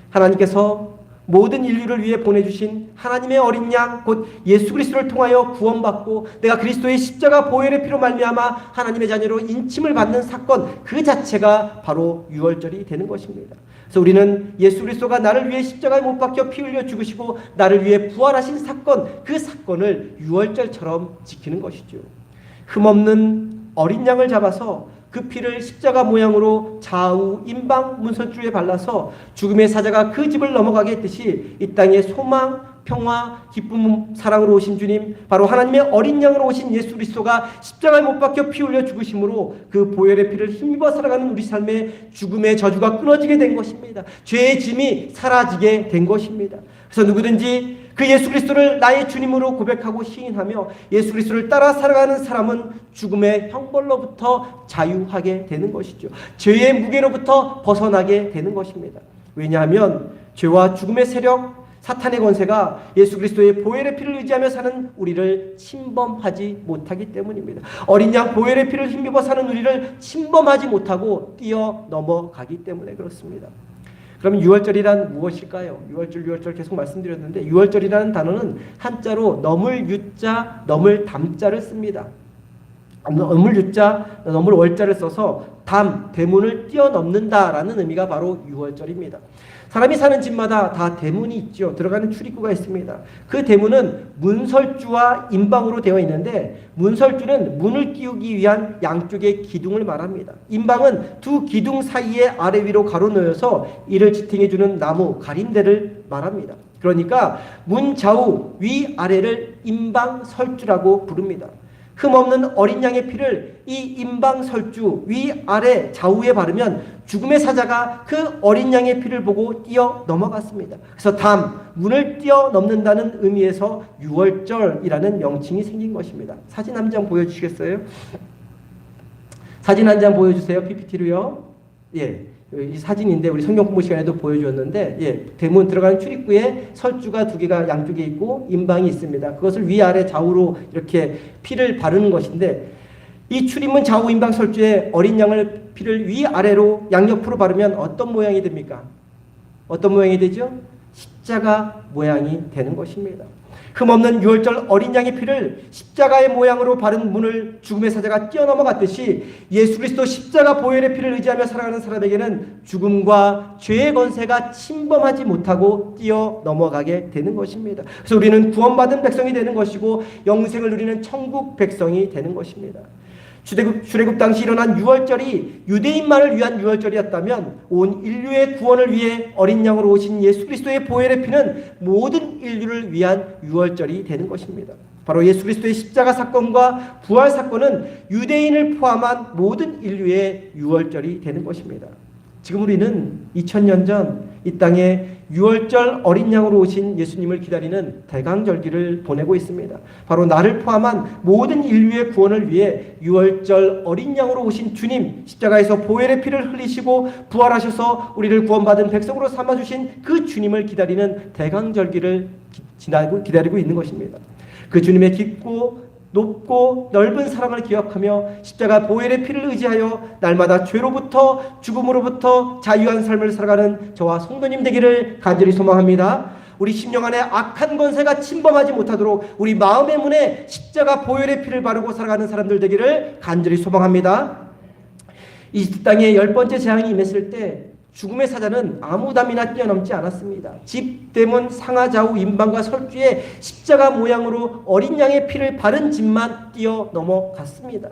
하나님께서 모든 인류를 위해 보내주신 하나님의 어린 양 곧 예수 그리스도를 통하여 구원받고 내가 그리스도의 십자가 보혈의 피로 말미암아 하나님의 자녀로 인침을 받는 사건 그 자체가 바로 유월절이 되는 것입니다. 그래서 우리는 예수 그리스도가 나를 위해 십자가에 못 박혀 피 흘려 죽으시고 나를 위해 부활하신 사건 그 사건을 유월절처럼 지키는 것이죠. 흠없는 어린 양을 잡아서 그 피를 십자가 모양으로 좌우 임방 문선줄에 발라서 죽음의 사자가 그 집을 넘어가게 했듯이 이 땅에 소망, 평화, 기쁨, 사랑으로 오신 주님 바로 하나님의 어린 양으로 오신 예수 그리스도가 십자가에 못 박혀 피 흘려 죽으심으로 그 보혈의 피를 힘입어 살아가는 우리 삶에 죽음의 저주가 끊어지게 된 것입니다. 죄의 짐이 사라지게 된 것입니다. 그래서 누구든지 그 예수 그리스도를 나의 주님으로 고백하고 시인하며 예수 그리스도를 따라 살아가는 사람은 죽음의 형벌로부터 자유하게 되는 것이죠. 죄의 무게로부터 벗어나게 되는 것입니다. 왜냐하면 죄와 죽음의 세력, 사탄의 권세가 예수 그리스도의 보혈의 피를 의지하며 사는 우리를 침범하지 못하기 때문입니다. 어린 양 보혈의 피를 힘입어 사는 우리를 침범하지 못하고 뛰어넘어가기 때문에 그렇습니다. 그럼 유월절이란 무엇일까요? 유월절 계속 말씀드렸는데 유월절이라는 단어는 한자로 넘을 유자, 넘을 담자를 씁니다. 넘을 유자, 넘을 월자를 써서 대문을 뛰어넘는다라는 의미가 바로 유월절입니다. 사람이 사는 집마다 다 대문이 있죠. 들어가는 출입구가 있습니다. 그 대문은 문설주와 임방으로 되어 있는데 문설주는 문을 띄우기 위한 양쪽의 기둥을 말합니다. 임방은 두 기둥 사이에 아래 위로 가로 놓여서 이를 지탱해주는 나무 가림대를 말합니다. 그러니까 문 좌우 위 아래를 임방설주라고 부릅니다. 흠없는 어린 양의 피를 이 임방설주 위 아래 좌우에 바르면 죽음의 사자가 그 어린 양의 피를 보고 뛰어 넘어갔습니다. 그래서 문을 뛰어넘는다는 의미에서 유월절이라는 명칭이 생긴 것입니다. 사진 한 장 보여주시겠어요? 사진 한 장 보여주세요. PPT로요. 예. 이 사진인데 우리 성경 공부 시간에도 보여주었는데 대문 들어가는 출입구에 설주가 두 개가 양쪽에 있고 임방이 있습니다. 그것을 위아래 좌우로 이렇게 피를 바르는 것인데 이 출입문 좌우 임방 설주에 어린 양을 피를 위아래로 양옆으로 바르면 어떤 모양이 됩니까? 어떤 모양이 되죠? 십자가 모양이 되는 것입니다. 흠없는 유월절 어린 양의 피를 십자가의 모양으로 바른 문을 죽음의 사자가 뛰어넘어갔듯이 예수 그리스도 십자가 보혈의 피를 의지하며 살아가는 사람에게는 죽음과 죄의 권세가 침범하지 못하고 뛰어넘어가게 되는 것입니다. 그래서 우리는 구원받은 백성이 되는 것이고 영생을 누리는 천국 백성이 되는 것입니다. 출애굽 당시 일어난 유월절이 유대인만을 위한 유월절이었다면 온 인류의 구원을 위해 어린 양으로 오신 예수 그리스도의 보혈의 피는 모든 인류를 위한 유월절이 되는 것입니다. 바로 예수 그리스도의 십자가 사건과 부활 사건은 유대인을 포함한 모든 인류의 유월절이 되는 것입니다. 지금 우리는 2000년 전 이 땅에 유월절 어린 양으로 오신 예수님을 기다리는 대강절기를 보내고 있습니다. 바로 나를 포함한 모든 인류의 구원을 위해 유월절 어린 양으로 오신 주님, 십자가에서 보혈의 피를 흘리시고 부활하셔서 우리를 구원받은 백성으로 삼아주신 그 주님을 기다리는 대강절기를 기다리고 있는 것입니다. 그 주님의 깊고 높고 넓은 사랑을 기억하며 십자가 보혈의 피를 의지하여 날마다 죄로부터 죽음으로부터 자유한 삶을 살아가는 저와 성도님 되기를 간절히 소망합니다. 우리 심령 안에 악한 권세가 침범하지 못하도록 우리 마음의 문에 십자가 보혈의 피를 바르고 살아가는 사람들 되기를 간절히 소망합니다. 이집트 땅에 10번째 재앙이 임했을 때 죽음의 사자는 아무 담이나 뛰어넘지 않았습니다. 집, 대문, 상하, 좌우, 임방과 설주에 십자가 모양으로 어린 양의 피를 바른 집만 뛰어넘어갔습니다.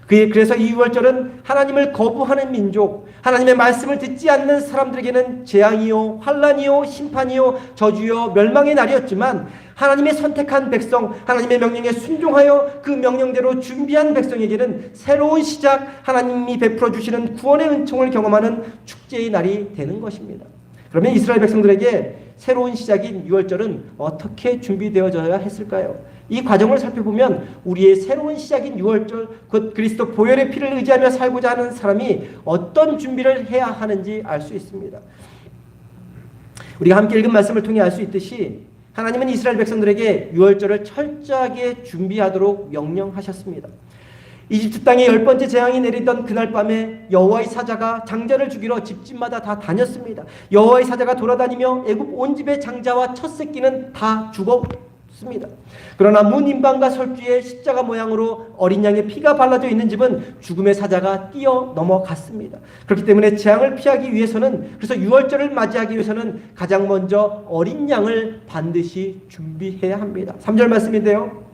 그래서 이 유월절은 하나님을 거부하는 민족, 하나님의 말씀을 듣지 않는 사람들에게는 재앙이요, 환란이요, 심판이요, 저주요, 멸망의 날이었지만 하나님의 선택한 백성, 하나님의 명령에 순종하여 그 명령대로 준비한 백성에게는 새로운 시작, 하나님이 베풀어 주시는 구원의 은총을 경험하는 축제의 날이 되는 것입니다. 그러면 이스라엘 백성들에게 새로운 시작인 유월절은 어떻게 준비되어져야 했을까요? 이 과정을 살펴보면 우리의 새로운 시작인 유월절, 곧 그리스도 보혈의 피를 의지하며 살고자 하는 사람이 어떤 준비를 해야 하는지 알 수 있습니다. 우리가 함께 읽은 말씀을 통해 알 수 있듯이 하나님은 이스라엘 백성들에게 유월절을 철저하게 준비하도록 명령하셨습니다. 이집트 땅에 10번째 재앙이 내리던 그날 밤에 여호와의 사자가 장자를 죽이러 집집마다 다 다녔습니다. 여호와의 사자가 돌아다니며 애굽 온 집의 장자와 첫 새끼는 다 죽었습니다. 그러나 문 임방과 설주에 십자가 모양으로 어린 양의 피가 발라져 있는 집은 죽음의 사자가 뛰어넘어갔습니다. 그렇기 때문에 재앙을 피하기 위해서는, 그래서 유월절을 맞이하기 위해서는 가장 먼저 어린 양을 반드시 준비해야 합니다. 3절 말씀인데요,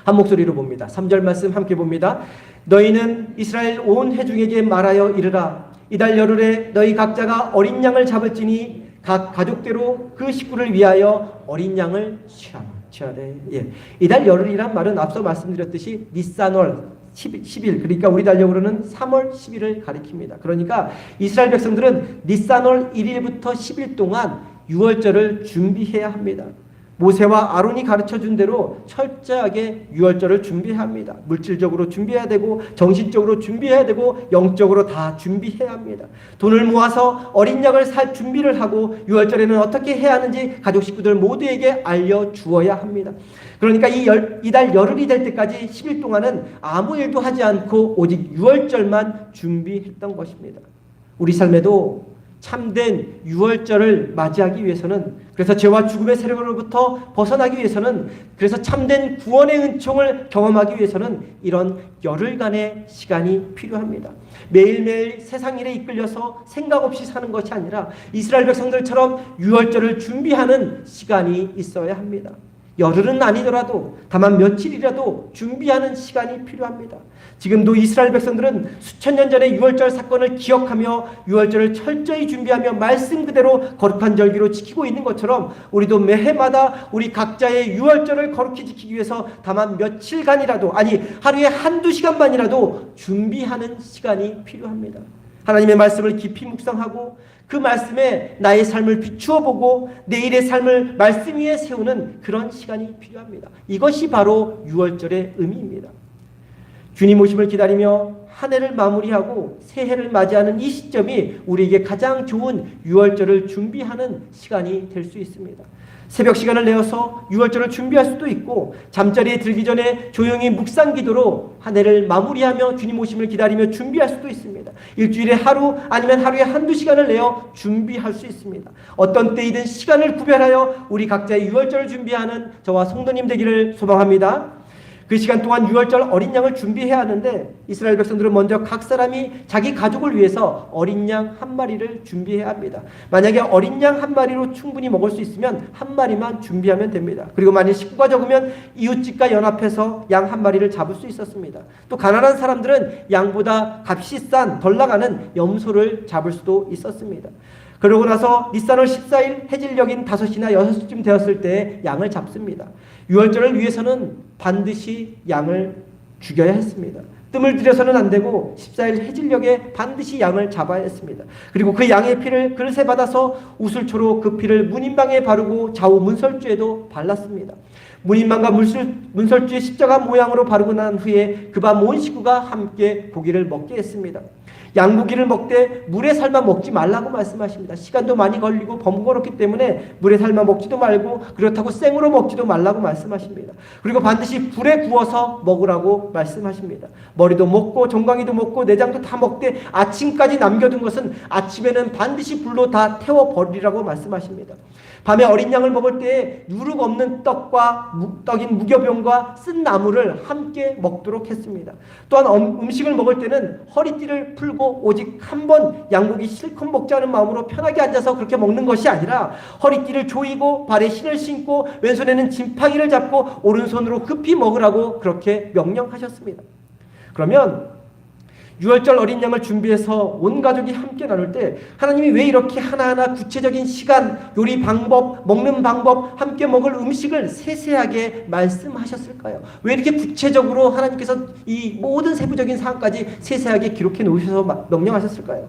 한 목소리로 봅니다. 3절 말씀 함께 봅니다. 너희는 이스라엘 온 회중에게 말하여 이르라. 이달 열흘에 너희 각자가 어린 양을 잡을지니 각 가족대로 그 식구를 위하여 어린 양을 취하되. 이달 열흘이란 말은 앞서 말씀드렸듯이 니산월 10일, 그러니까 우리 달력으로는 3월 10일을 가리킵니다. 그러니까 이스라엘 백성들은 니산월 1일부터 10일 동안 유월절을 준비해야 합니다. 모세와 아론이 가르쳐준 대로 철저하게 유월절을 준비해야 합니다. 물질적으로 준비해야 되고, 정신적으로 준비해야 되고, 영적으로 다 준비해야 합니다. 돈을 모아서 어린 양을 살 준비를 하고 유월절에는 어떻게 해야 하는지 가족 식구들 모두에게 알려주어야 합니다. 그러니까 이달 열흘이 될 때까지 10일 동안은 아무 일도 하지 않고 오직 유월절만 준비했던 것입니다. 우리 삶에도 참된 유월절을 맞이하기 위해서는, 그래서 죄와 죽음의 세력으로부터 벗어나기 위해서는, 그래서 참된 구원의 은총을 경험하기 위해서는 이런 열흘간의 시간이 필요합니다. 매일매일 세상 일에 이끌려서 생각 없이 사는 것이 아니라 이스라엘 백성들처럼 유월절을 준비하는 시간이 있어야 합니다. 열흘은 아니더라도 다만 며칠이라도 준비하는 시간이 필요합니다. 지금도 이스라엘 백성들은 수천 년 전의 유월절 사건을 기억하며 유월절을 철저히 준비하며 말씀 그대로 거룩한 절기로 지키고 있는 것처럼 우리도 매해마다 우리 각자의 유월절을 거룩히 지키기 위해서 다만 며칠간이라도, 아니 하루에 한두 시간만이라도 준비하는 시간이 필요합니다. 하나님의 말씀을 깊이 묵상하고 그 말씀에 나의 삶을 비추어 보고 내일의 삶을 말씀 위에 세우는 그런 시간이 필요합니다. 이것이 바로 유월절의 의미입니다. 주님 오심을 기다리며 한 해를 마무리하고 새해를 맞이하는 이 시점이 우리에게 가장 좋은 유월절을 준비하는 시간이 될 수 있습니다. 새벽 시간을 내어서 유월절을 준비할 수도 있고, 잠자리에 들기 전에 조용히 묵상 기도로 한 해를 마무리하며 주님 오심을 기다리며 준비할 수도 있습니다. 일주일에 하루, 아니면 하루에 한두 시간을 내어 준비할 수 있습니다. 어떤 때이든 시간을 구별하여 우리 각자의 유월절을 준비하는 저와 성도님 되기를 소망합니다. 그 시간 동안 유월절 어린 양을 준비해야 하는데 이스라엘 백성들은 먼저 각 사람이 자기 가족을 위해서 어린 양 한 마리를 준비해야 합니다. 만약에 어린 양 한 마리로 충분히 먹을 수 있으면 한 마리만 준비하면 됩니다. 그리고 만약 식구가 적으면 이웃집과 연합해서 양 한 마리를 잡을 수 있었습니다. 또 가난한 사람들은 양보다 값이 싼 덜 나가는 염소를 잡을 수도 있었습니다. 그러고 나서 니산월 14일 해질녘인 5시나 6시쯤 되었을 때 양을 잡습니다. 유월절을 위해서는 반드시 양을 죽여야 했습니다. 뜸을 들여서는 안 되고 14일 해질녘에 반드시 양을 잡아야 했습니다. 그리고 그 양의 피를 그릇에 받아서 우슬초로 그 피를 문인방에 바르고 좌우 문설주에도 발랐습니다. 문인방과 문설주의 십자가 모양으로 바르고 난 후에 그 밤 온 식구가 함께 고기를 먹게 했습니다. 양고기를 먹되 물에 삶아 먹지 말라고 말씀하십니다. 시간도 많이 걸리고 번거롭기 때문에 물에 삶아 먹지도 말고 그렇다고 생으로 먹지도 말라고 말씀하십니다. 그리고 반드시 불에 구워서 먹으라고 말씀하십니다. 머리도 먹고 정강이도 먹고 내장도 다 먹되 아침까지 남겨둔 것은 아침에는 반드시 불로 다 태워버리라고 말씀하십니다. 밤에 어린 양을 먹을 때에 누룩 없는 떡인 무교병과 쓴 나물을 함께 먹도록 했습니다. 또한 음식을 먹을 때는 허리띠를 풀고 오직 한 번 양고기 실컷 먹자는 마음으로 편하게 앉아서 그렇게 먹는 것이 아니라 허리띠를 조이고 발에 신을 신고 왼손에는 지팡이를 잡고 오른손으로 급히 먹으라고 그렇게 명령하셨습니다. 그러면 유월절 어린 양을 준비해서 온 가족이 함께 나눌 때 하나님이 왜 이렇게 하나하나 구체적인 시간, 요리 방법, 먹는 방법, 함께 먹을 음식을 세세하게 말씀하셨을까요? 왜 이렇게 구체적으로 하나님께서 이 모든 세부적인 사항까지 세세하게 기록해 놓으셔서 명령하셨을까요?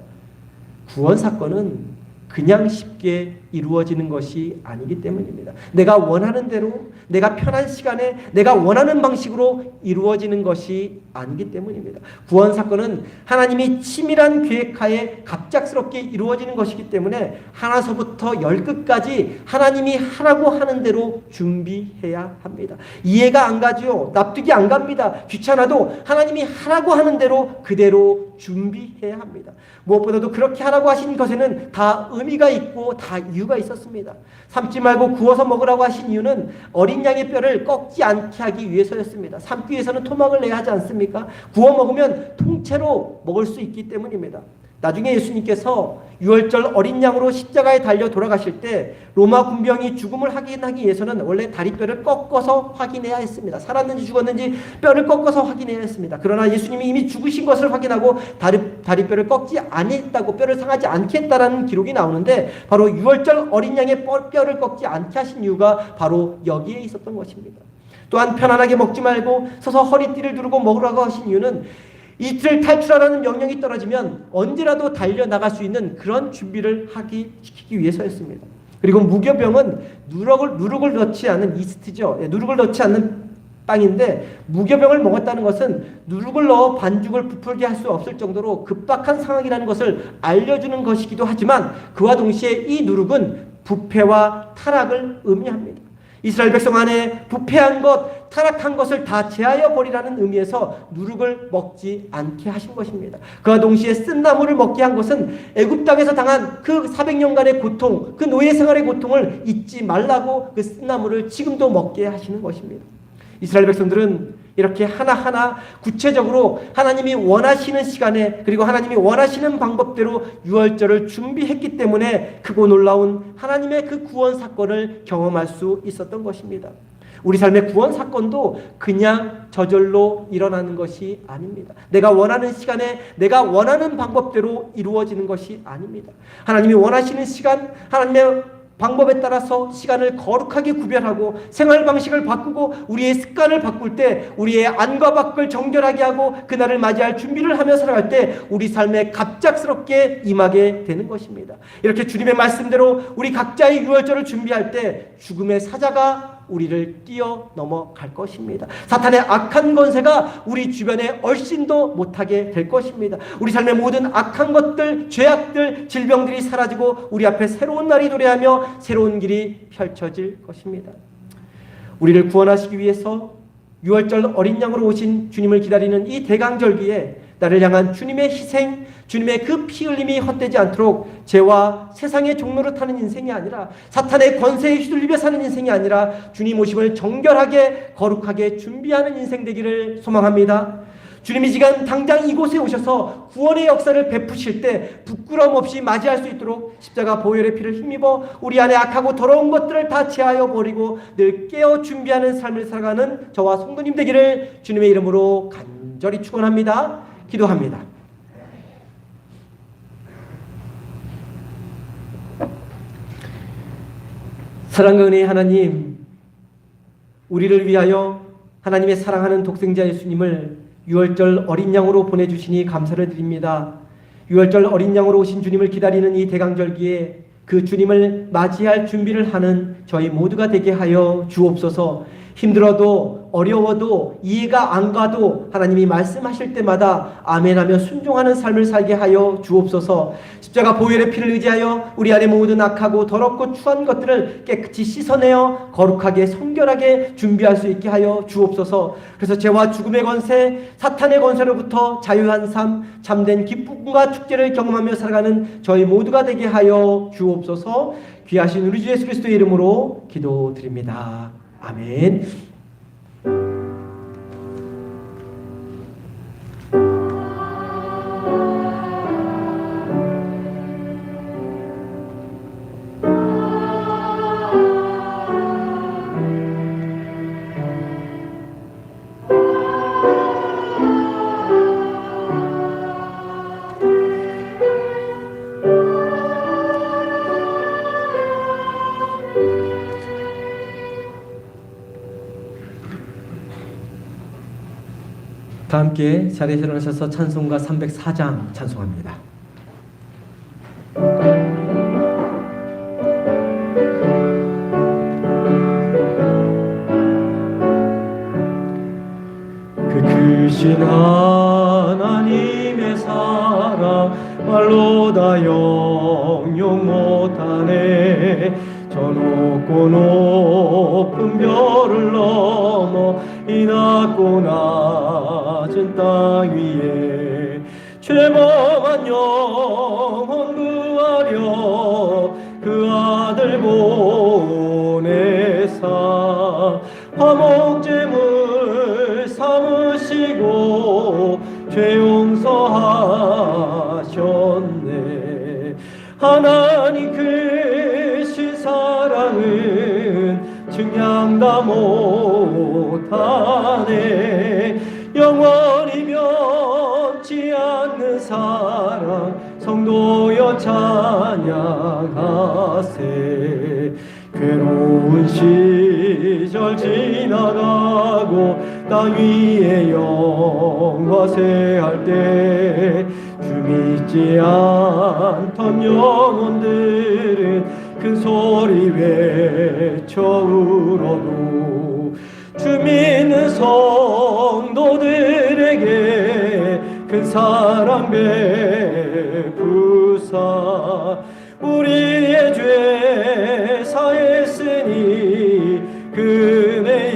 구원 사건은 그냥 쉽게 이루어지는 것이 아니기 때문입니다. 내가 원하는 대로, 내가 편한 시간에, 내가 원하는 방식으로 이루어지는 것이 아니기 때문입니다. 구원 사건은 하나님이 치밀한 계획하에 갑작스럽게 이루어지는 것이기 때문에 하나서부터 열끝까지 하나님이 하라고 하는 대로 준비해야 합니다. 이해가 안 가죠. 납득이 안 갑니다. 귀찮아도 하나님이 하라고 하는 대로 그대로 준비해야 합니다. 무엇보다도 그렇게 하라고 하신 것에는 다 의미가 있고 다 이유가 있었습니다. 삶지 말고 구워서 먹으라고 하신 이유는 어린 양의 뼈를 꺾지 않게 하기 위해서였습니다. 삶기 위해서는 토막을 내야 하지 않습니까? 구워 먹으면 통째로 먹을 수 있기 때문입니다. 나중에 예수님께서 유월절 어린 양으로 십자가에 달려 돌아가실 때 로마 군병이 죽음을 확인하기 위해서는 원래 다리뼈를 꺾어서 확인해야 했습니다. 살았는지 죽었는지 뼈를 꺾어서 확인해야 했습니다. 그러나 예수님이 이미 죽으신 것을 확인하고 다리뼈를 꺾지 않았다고, 뼈를 상하지 않게 했다라는 기록이 나오는데 바로 유월절 어린 양의 뼈를 꺾지 않게 하신 이유가 바로 여기에 있었던 것입니다. 또한 편안하게 먹지 말고 서서 허리띠를 두르고 먹으라고 하신 이유는 이틀 탈출하라는 명령이 떨어지면 언제라도 달려나갈 수 있는 그런 준비를 시키기 위해서였습니다. 그리고 무교병은 누룩을 넣지 않은 이스트죠. 누룩을 넣지 않는 빵인데 무교병을 먹었다는 것은 누룩을 넣어 반죽을 부풀게 할 수 없을 정도로 급박한 상황이라는 것을 알려주는 것이기도 하지만 그와 동시에 이 누룩은 부패와 타락을 의미합니다. 이스라엘 백성 안에 부패한 것, 타락한 것을 다 제하여 버리라는 의미에서 누룩을 먹지 않게 하신 것입니다. 그와 동시에 쓴 나물을 먹게 한 것은 애굽 땅에서 당한 그 400년간의 고통, 그 노예 생활의 고통을 잊지 말라고 그 쓴 나물을 지금도 먹게 하시는 것입니다. 이스라엘 백성들은 이렇게 하나하나 구체적으로 하나님이 원하시는 시간에 그리고 하나님이 원하시는 방법대로 유월절을 준비했기 때문에 크고 놀라운 하나님의 그 구원 사건을 경험할 수 있었던 것입니다. 우리 삶의 구원 사건도 그냥 저절로 일어나는 것이 아닙니다. 내가 원하는 시간에 내가 원하는 방법대로 이루어지는 것이 아닙니다. 하나님이 원하시는 시간, 하나님의 방법에 따라서 시간을 거룩하게 구별하고 생활 방식을 바꾸고 우리의 습관을 바꿀 때 우리의 안과 밖을 정결하게 하고 그날을 맞이할 준비를 하며 살아갈 때 우리 삶에 갑작스럽게 임하게 되는 것입니다. 이렇게 주님의 말씀대로 우리 각자의 유월절을 준비할 때 죽음의 사자가 우리를 뛰어넘어 갈 것입니다. 사탄의 악한 권세가 우리 주변에 얼씬도 못하게 될 것입니다. 우리 삶의 모든 악한 것들, 죄악들, 질병들이 사라지고 우리 앞에 새로운 날이 도래하며 새로운 길이 펼쳐질 것입니다. 우리를 구원하시기 위해서 유월절 어린 양으로 오신 주님을 기다리는 이 대강절기에 나를 향한 주님의 희생, 주님의 그 피 흘림이 헛되지 않도록 죄와 세상의 종로를 타는 인생이 아니라 사탄의 권세에 휘둘리며 사는 인생이 아니라 주님 오심을 정결하게 거룩하게 준비하는 인생 되기를 소망합니다. 주님이 지금 당장 이곳에 오셔서 구원의 역사를 베푸실 때 부끄러움 없이 맞이할 수 있도록 십자가 보혈의 피를 힘입어 우리 안에 악하고 더러운 것들을 다 제하여 버리고 늘 깨어 준비하는 삶을 살아가는 저와 성도님 되기를 주님의 이름으로 간절히 축원합니다. 기도합니다. 사랑과 은혜의 하나님, 우리를 위하여 하나님의 사랑하는 독생자 예수님을 유월절 어린 양으로 보내주시니 감사를 드립니다. 유월절 어린 양으로 오신 주님을 기다리는 이 대강절기에 그 주님을 맞이할 준비를 하는 저희 모두가 되게 하여 주옵소서. 힘들어도 어려워도 이해가 안 가도 하나님이 말씀하실 때마다 아멘하며 순종하는 삶을 살게 하여 주옵소서. 십자가 보혈의 피를 의지하여 우리 안에 모든 악하고 더럽고 추한 것들을 깨끗이 씻어내어 거룩하게 성결하게 준비할 수 있게 하여 주옵소서. 그래서 죄와 죽음의 권세, 사탄의 권세로부터 자유한 삶, 참된 기쁨과 축제를 경험하며 살아가는 저희 모두가 되게 하여 주옵소서. 귀하신 우리 주 예수 그리스도의 이름으로 기도드립니다. 아멘. 다 함께 자리에서 일어나셔서 찬송가 304장 찬송합니다. 그 크신 하나님의 사랑 말로 다 영영 못하네. 저 높고 높은 별을 넘어 이 낮고 낮은 땅 위에 죄범한 영혼 구하려 그 아들 보내사 화목제물 삼으시고 죄 용서하셨네. 하나님 크신 사랑은 증량 다 못하네. 영원히 변치 않는 사랑 성도여 찬양하세. 괴로운 시절 지나가고 땅 위에 영화세할 때 주 믿지 않던 영혼들은 큰 소리 외쳐 울어도 주 믿는 성도들에게 큰 사랑 베푸사 우리의 죄 사했으니 그네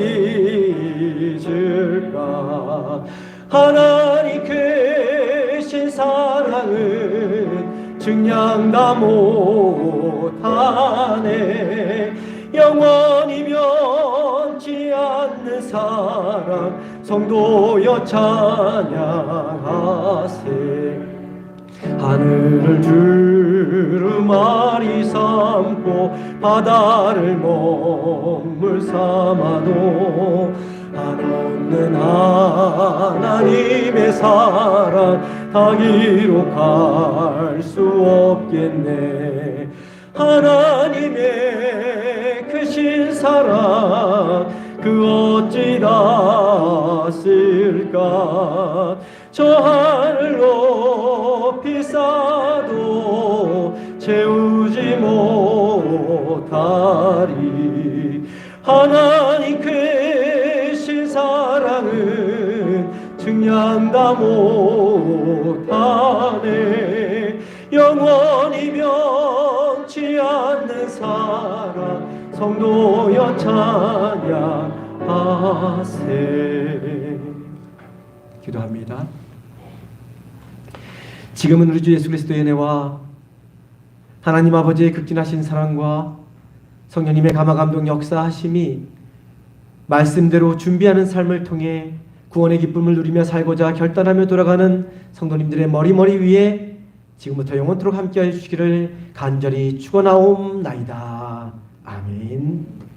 잊을까. 하나님 크신 사랑은 증량 다 못하네. 영원히 면치 않는 사랑 성도여 찬양하세. 하늘을 주름아리 삼고 바다를 먹물 삼아도 한없는 하나님의 사랑 다 기록할 수 없겠네. 하나님의 크신 사랑 그 어찌 다 쓸까. 저 하늘 높이 쌓아도 채우지 못하리. 하나님 크신 사랑은 증량 다 못하네. 영원히 변치 않는 사랑 성도여 찬양하세. 기도합니다. 지금은 우리 주 예수 그리스도의 은혜와 하나님 아버지의 극진하신 사랑과 성령님의 감화감동 역사하심이 말씀대로 준비하는 삶을 통해 구원의 기쁨을 누리며 살고자 결단하며 돌아가는 성도님들의 머리 위에 지금부터 영원토록 함께하여 주시기를 간절히 축원하옵나이다. 아멘.